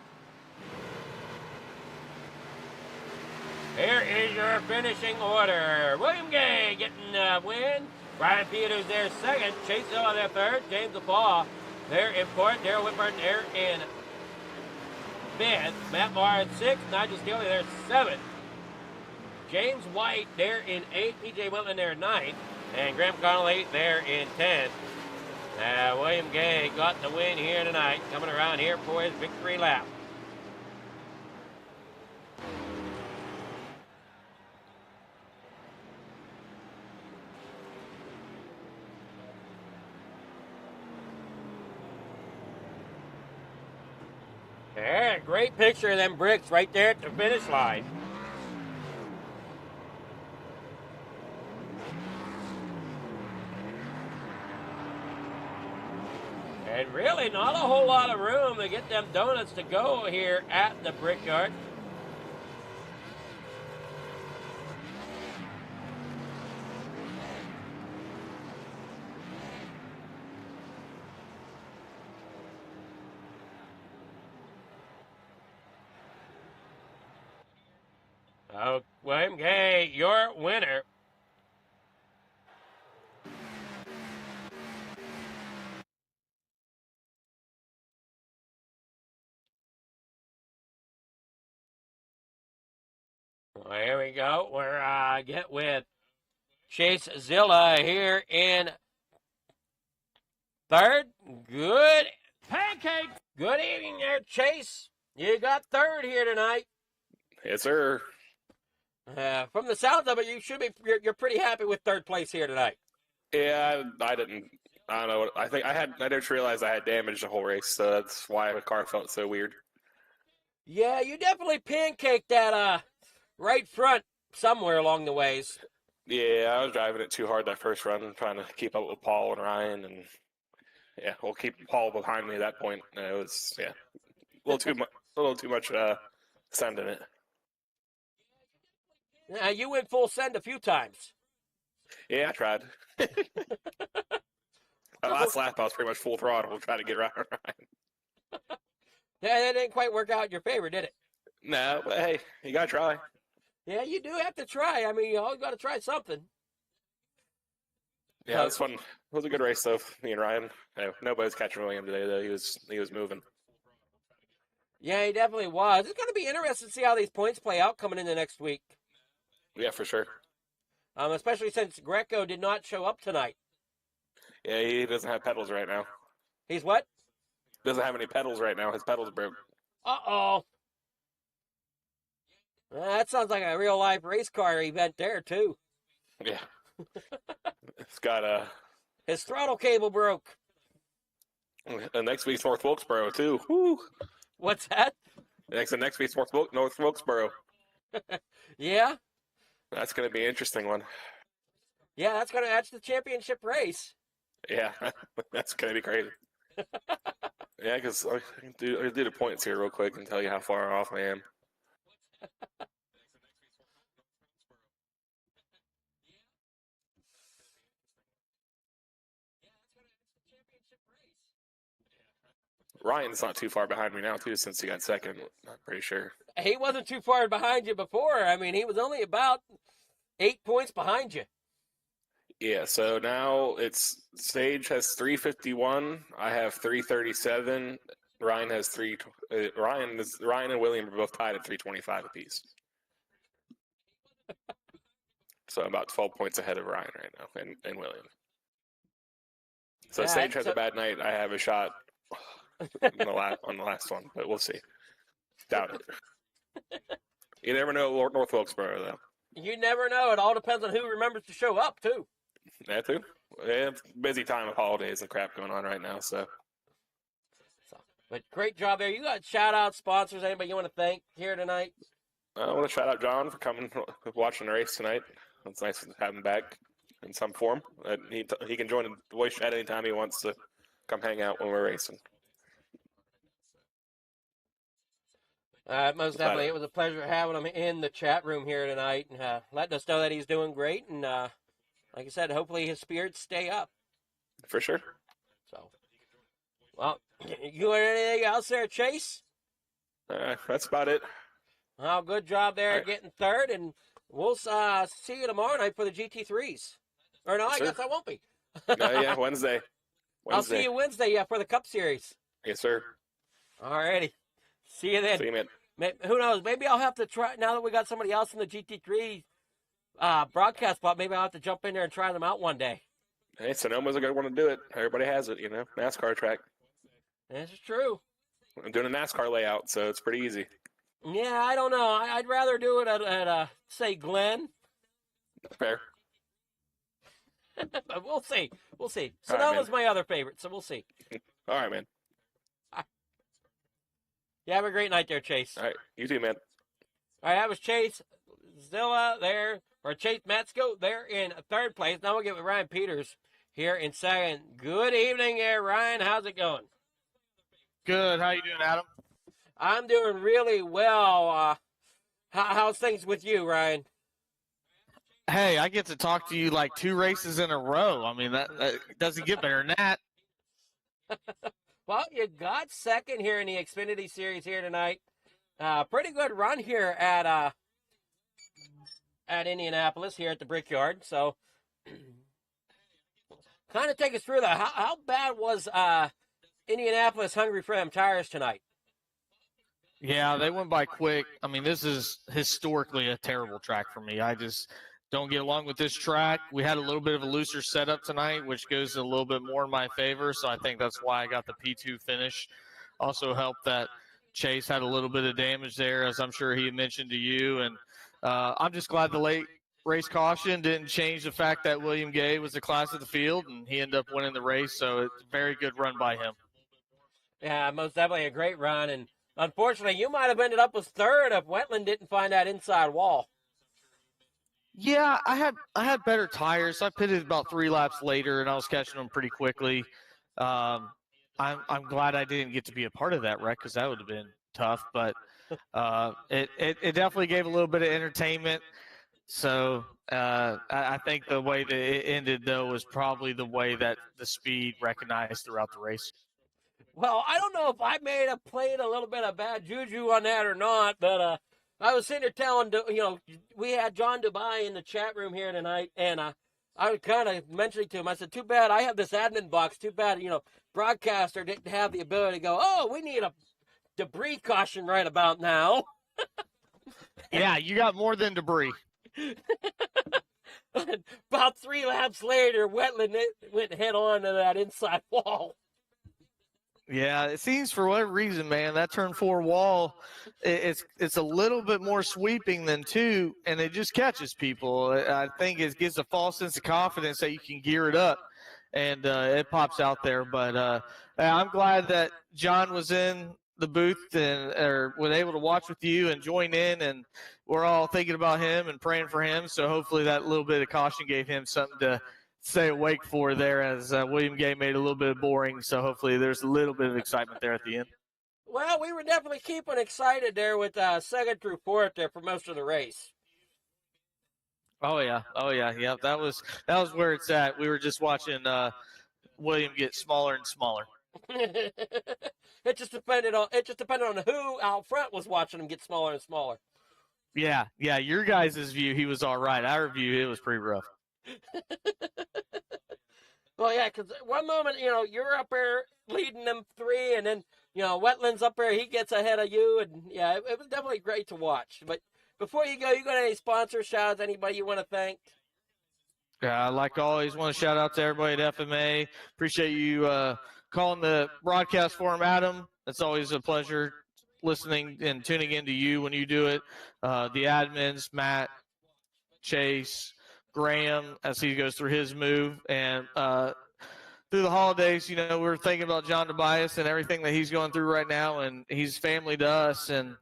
Here is your finishing order. William Gay getting the win. Brian Peters there second. Chase Zilla there third. James Afaw there in fourth. Darrell Whitburn there in fifth. Matt Barr in sixth. Nigel Steele there seventh. James White there in eighth. PJ Wentland there in ninth. And Graham Connolly there in 10th. William Gay got the win here tonight, coming around here for his victory lap. Yeah, great picture of them bricks right there at the finish line. And really not a whole lot of room to get them donuts to go here at the Brickyard. Oh, William Gay, your winner. Well, here we go. We're get with Chase Zilla here in third. Good pancake. Good evening there, Chase. You got third here tonight. Yes, sir. From the sounds of it, you should be. You're pretty happy with third place here tonight. Yeah, I didn't. I don't know. I think I didn't realize I had damaged the whole race, so that's why the car felt so weird. Yeah, you definitely pancaked that right front somewhere along the ways. Yeah, I was driving it too hard that first run, trying to keep up with Paul and Ryan, and yeah, we'll keep Paul behind me at that point. It was a little too much send in it. You went full send a few times. Yeah, I tried. Last lap, I was pretty much full throttle trying to get around Ryan. Yeah, that didn't quite work out in your favor, did it? No, but hey, you gotta try. Yeah, you do have to try. I mean, you always got to try something. Yeah, it was fun. It was a good race, though. Me and Ryan. Nobody's catching William today, though. He was moving. Yeah, he definitely was. It's going to be interesting to see how these points play out coming into next week. Yeah, for sure. Especially since Greco did not show up tonight. Yeah, he doesn't have pedals right now. He's what? Doesn't have any pedals right now. His pedals broke. Uh-oh. That sounds like a real-life race car event there, too. Yeah. It's got His throttle cable broke. And next week's North Wilkesboro, too. Woo. What's that? Next week's North Wilkesboro. Yeah? That's going to be an interesting one. Yeah, that's the championship race. Yeah, that's going to be crazy. Yeah, because I can do the points here real quick and tell you how far off I am. Ryan's not too far behind me now, too, since he got second. I'm pretty sure. He wasn't too far behind you before. I mean, he was only about 8 points behind you. Yeah, so now Sage has 351. I have 337. Ryan has Ryan and William are both tied at 325 apiece. So I'm about 12 points ahead of Ryan right now and William. So Sage has a bad night. I have a shot on the last one, but we'll see. Doubt it. You never know North Wilkesboro, though. You never know. It all depends on who remembers to show up, too. That, too. Yeah, it's a busy time of holidays and crap going on right now, so. But great job there. You got shout-out sponsors, anybody you want to thank here tonight? I want to shout out John for coming, watching the race tonight. It's nice to have him back in some form. He can join the voice chat anytime he wants to come hang out when we're racing. Most definitely. It was a pleasure having him in the chat room here tonight and letting us know that he's doing great. And like I said, hopefully his spirits stay up. For sure. So, well, you got anything else there, Chase? That's about it. Oh, good job there getting third. And we'll see you tomorrow night for the GT3s. Or no, I guess I won't be. Yeah, Wednesday. I'll see you Wednesday, for the Cup Series. Yes, sir. All righty. See you then. See you, man. Who knows? Maybe I'll have to try, now that we got somebody else in the GT3 broadcast spot, maybe I'll have to jump in there and try them out one day. Hey, Sonoma's a good one to do it. Everybody has it, NASCAR track. This is true. I'm doing a NASCAR layout, so it's pretty easy. Yeah, I don't know. I'd rather do it at say, Glen. Fair. But we'll see. We'll see. Sonoma's my other favorite, so we'll see. All right, man. You have a great night there, Chase. All right. You too, man. All right, that was Chase Zilla there, or Chase Metzko there in third place. Now we'll get with Ryan Peters here in second. Good evening there, Ryan. How's it going? Good. How you doing, Adam? I'm doing really well. How's things with you, Ryan? Hey, I get to talk to you like 2 races in a row. I mean, that doesn't get better than that. Well, you got second here in the Xfinity Series here tonight. Pretty good run here at Indianapolis here at the Brickyard. So, kind of take us through that. How bad was Indianapolis hungry for them tires tonight? Yeah, they went by quick. I mean, this is historically a terrible track for me. I just don't get along with this track. We had a little bit of a looser setup tonight, which goes a little bit more in my favor, so I think that's why I got the P2 finish. Also helped that Chase had a little bit of damage there, as I'm sure he mentioned to you, and I'm just glad the late race caution didn't change the fact that William Gay was the class of the field, and he ended up winning the race, so it's a very good run by him. Yeah, most definitely a great run, and unfortunately, you might have ended up as third if Wetland didn't find that inside wall. Yeah, I had better tires. I pitted about 3 laps later, and I was catching them pretty quickly. I'm glad I didn't get to be a part of that wreck because that would have been tough. But it definitely gave a little bit of entertainment. So I think the way that it ended, though, was probably the way that the speed recognized throughout the race. Well, I don't know if I played a little bit of bad juju on that or not, but I was sitting there telling, we had John Dubai in the chat room here tonight, and I was kind of mentioning to him, I said, too bad I have this admin box, too bad, broadcaster didn't have the ability to go, oh, we need a debris caution right about now. Yeah, you got more than debris. About 3 laps later, Wetland went head on to that inside wall. Yeah, it seems for whatever reason, man, that turn 4 wall, it's a little bit more sweeping than 2, and it just catches people. I think it gives a false sense of confidence that you can gear it up, and it pops out there. But I'm glad that John was in the booth or was able to watch with you and join in, and we're all thinking about him and praying for him. So hopefully that little bit of caution gave him something to stay awake for there, as William Gay made it a little bit boring. So hopefully there's a little bit of excitement there at the end. Well, we were definitely keeping excited there with 2nd through 4th there for most of the race. Oh yeah. That was where it's at. We were just watching William get smaller and smaller. It just depended on who out front was watching him get smaller and smaller. Yeah. Your guys' view, he was all right. Our view, it was pretty rough. Well, yeah, because one moment, you're up there leading them 3, and then, Wetland's up there, he gets ahead of you, and yeah, it was definitely great to watch. But before you go, you got any sponsor shout-outs, anybody you want to thank? Yeah, like always, want to shout out to everybody at FMA. Appreciate you calling the broadcast for him, Adam. It's always a pleasure listening and tuning in to you when you do it. The admins, Matt, Chase, Graham, as he goes through his move, and through the holidays, we're thinking about John Tobias and everything that he's going through right now, and he's family to us, and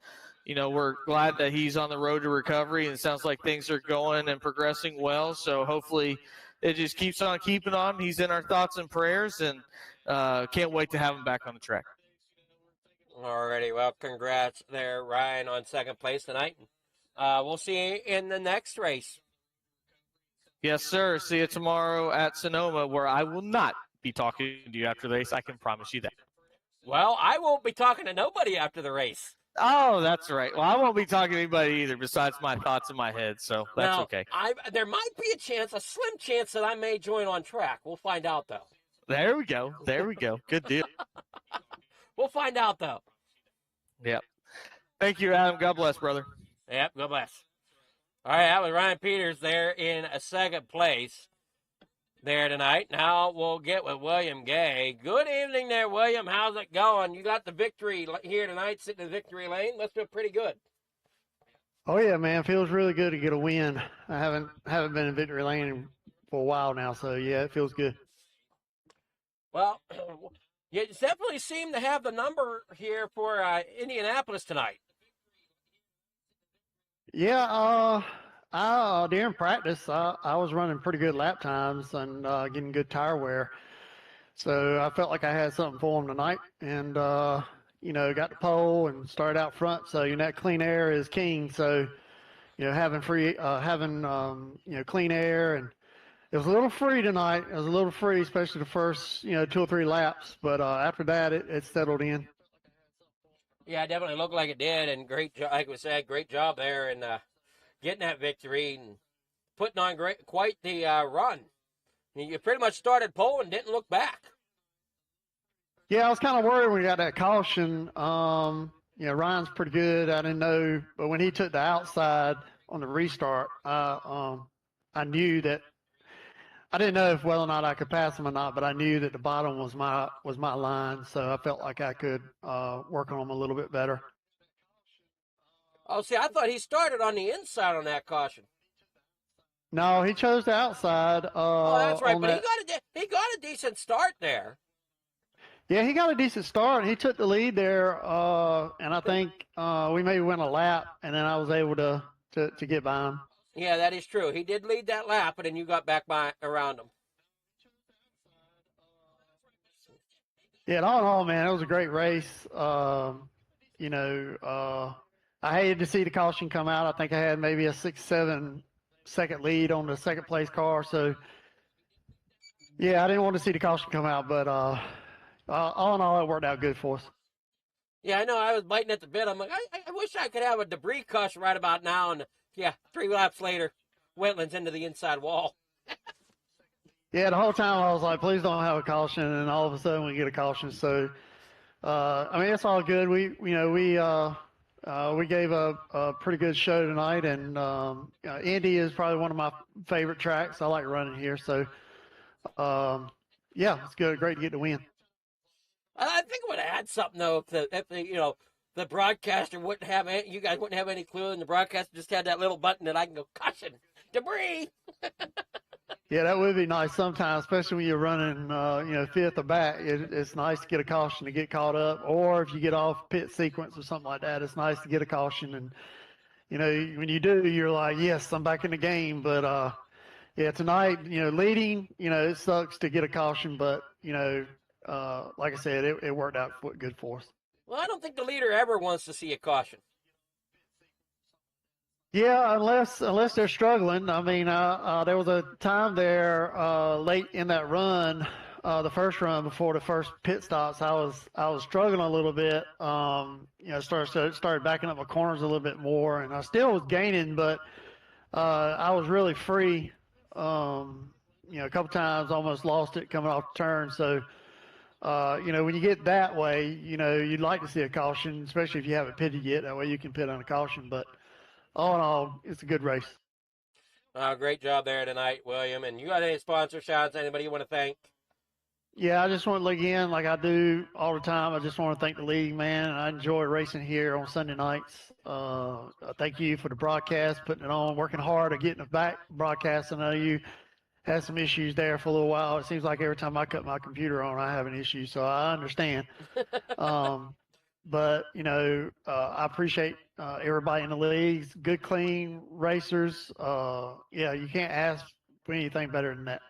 we're glad that he's on the road to recovery, and it sounds like things are going and progressing well. So hopefully it just keeps on keeping on. He's in our thoughts and prayers, and can't wait to have him back on the track. Alrighty, well, congrats there, Ryan, on 2nd place tonight. We'll see you in the next race. Yes, sir. See you tomorrow at Sonoma, where I will not be talking to you after the race. I can promise you that. Well, I won't be talking to nobody after the race. Oh, that's right. Well, I won't be talking to anybody either besides my thoughts in my head, so that's okay. There might be a slim chance that I may join on track. We'll find out, though. There we go. Good deal. We'll find out, though. Yep. Thank you, Adam. God bless, brother. Yep, God bless. All right, that was Ryan Peters there in 2nd place there tonight. Now we'll get with William Gay. Good evening there, William. How's it going? You got the victory here tonight, sitting in the victory lane. Must feel pretty good. Oh yeah, man, feels really good to get a win. I haven't been in victory lane for a while now, so yeah, it feels good. Well, you definitely seem to have the number here for Indianapolis tonight. Yeah, during practice, I was running pretty good lap times and getting good tire wear. So I felt like I had something for them tonight, and got the pole and started out front. So that clean air is king. So having clean air, and it was a little free tonight. It was a little free, especially the first 2 or 3 laps. But after that, it settled in. Yeah, it definitely looked like it did, and great job, like we said, great job there in getting that victory and putting on quite the run. You pretty much started pole and didn't look back. Yeah, I was kind of worried when we got that caution. Ryan's pretty good. I didn't know, but when he took the outside on the restart, I knew that. I didn't know whether or not I could pass him or not, but I knew that the bottom was my line, so I felt like I could work on him a little bit better. Oh, see, I thought he started on the inside on that caution. No, he chose the outside. Oh, that's right, but he got a decent start there. Yeah, he got a decent start. He took the lead there, and I think we maybe went a lap, and then I was able to get by him. Yeah, that is true. He did lead that lap, but then you got back by around him. Yeah, all in all, man, it was a great race. I hated to see the caution come out. I think I had maybe a 6-7 second lead on the second place car. So, yeah, I didn't want to see the caution come out, but all in all, it worked out good for us. Yeah, I know. I was biting at the bit. I'm like, I wish I could have a debris caution right about now. And yeah, 3 laps later, Wetlands into the inside wall. Yeah, the whole time I was like, please don't have a caution, and all of a sudden we get a caution. So, I mean, it's all good. We gave a pretty good show tonight, and Indy is probably one of my favorite tracks. I like running here, so yeah, it's good. Great to get the win. I think it would add something though if the broadcaster wouldn't have any, you guys wouldn't have any clue, and the broadcaster just had that little button that I can go caution debris. Yeah, that would be nice sometimes, especially when you're running, fifth or back. It's nice to get a caution to get caught up, or if you get off pit sequence or something like that, it's nice to get a caution. And when you do, you're like, yes, I'm back in the game. But yeah, tonight, leading, it sucks to get a caution, but like I said, it worked out good for us. Well, I don't think the leader ever wants to see a caution. Yeah, unless they're struggling. I mean, there was a time there late in that run, the first run before the first pit stops. I was struggling a little bit. Started backing up my corners a little bit more, and I still was gaining, but I was really free. A couple times almost lost it coming off the turn. So, when you get that way, you'd like to see a caution, especially if you haven't pitted yet. That way you can pit on a caution, but. All in all, it's a good race. Great job there tonight, William. And you got any sponsor shots? Anybody you want to thank? Yeah, I just want to again, like I do all the time. I just want to thank the league, man. I enjoy racing here on Sunday nights. Thank you for the broadcast, putting it on, working hard at getting it back broadcast. I know you had some issues there for a little while. It seems like every time I cut my computer on, I have an issue, so I understand. But, I appreciate everybody in the leagues, good, clean racers. Yeah, you can't ask for anything better than that.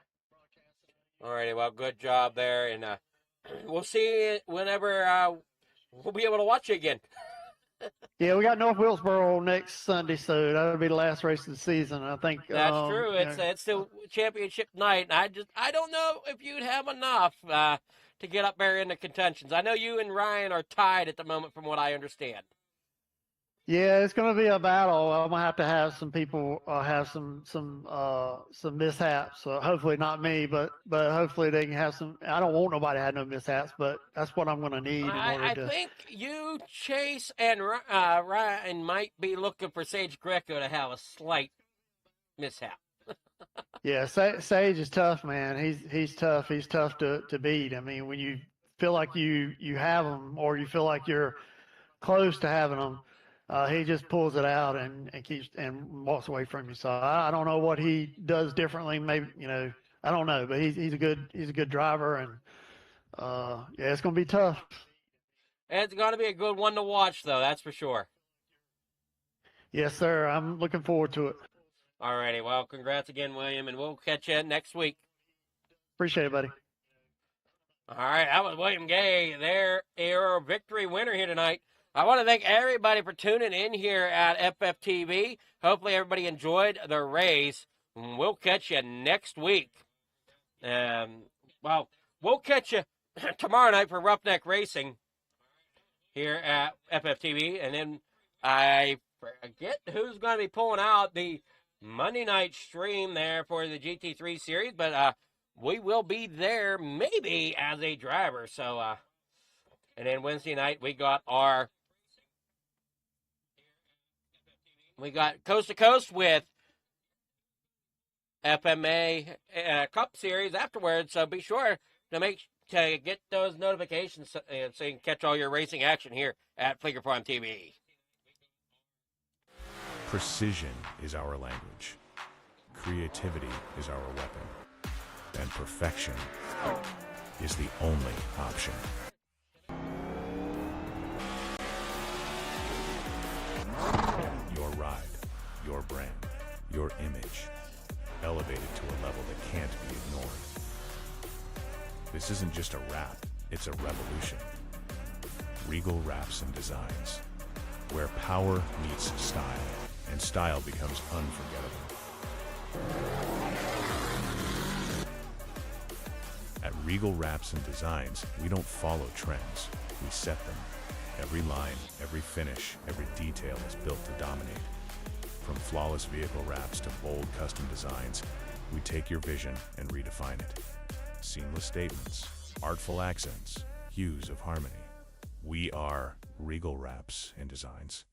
All righty, well, good job there. And we'll see you whenever we'll be able to watch you again. Yeah, we got North Wilkesboro next Sunday, so that'll be the last race of the season. I think that's true. It's the championship night, and I don't know if you'd have enough to get up there in the contentions. I know you and Ryan are tied at the moment, from what I understand. Yeah, it's going to be a battle. I'm going to have some people have some mishaps. Hopefully not me, but hopefully they can have some. I don't want nobody to have no mishaps, but that's what I'm going to need in order to. I think you, Chase, and Ryan might be looking for Sage Greco to have a slight mishap. Yeah, Sage is tough, man. He's tough. He's tough to beat. I mean, when you feel like you have him, or you feel like you're close to having him, he just pulls it out and keeps and walks away from you. So I don't know what he does differently. Maybe I don't know, but he's a good driver, and yeah, it's gonna be tough. It's gonna be a good one to watch, though. That's for sure. Yes, sir. I'm looking forward to it. All righty. Well, congrats again, William, and we'll catch you next week. Appreciate it, buddy. All right, that was William Gay, their victory winner here tonight. I want to thank everybody for tuning in here at FFTV. Hopefully everybody enjoyed the race. We'll catch you next week. Well, we'll catch you tomorrow night for Roughneck Racing here at FFTV. And then I forget who's going to be pulling out the Monday night stream there for the GT3 series, but we will be there maybe as a driver. So, and then Wednesday night we got Coast to Coast with FMA Cup Series afterwards. So be sure to get those notifications so you can catch all your racing action here at Fleeger Farm TV. Precision is our language. Creativity is our weapon. And perfection is the only option. Your ride, your brand, your This isn't just a wrap, it's a revolution. Regal Wraps and Designs, where power meets style, and style becomes unforgettable. At Regal Wraps and Designs, we don't follow trends, we set them. Every line, every finish, every detail is built to dominate. From flawless vehicle wraps to bold custom designs, we take your vision and redefine it. Seamless statements, artful accents, hues of harmony. We are Regal Wraps and Designs.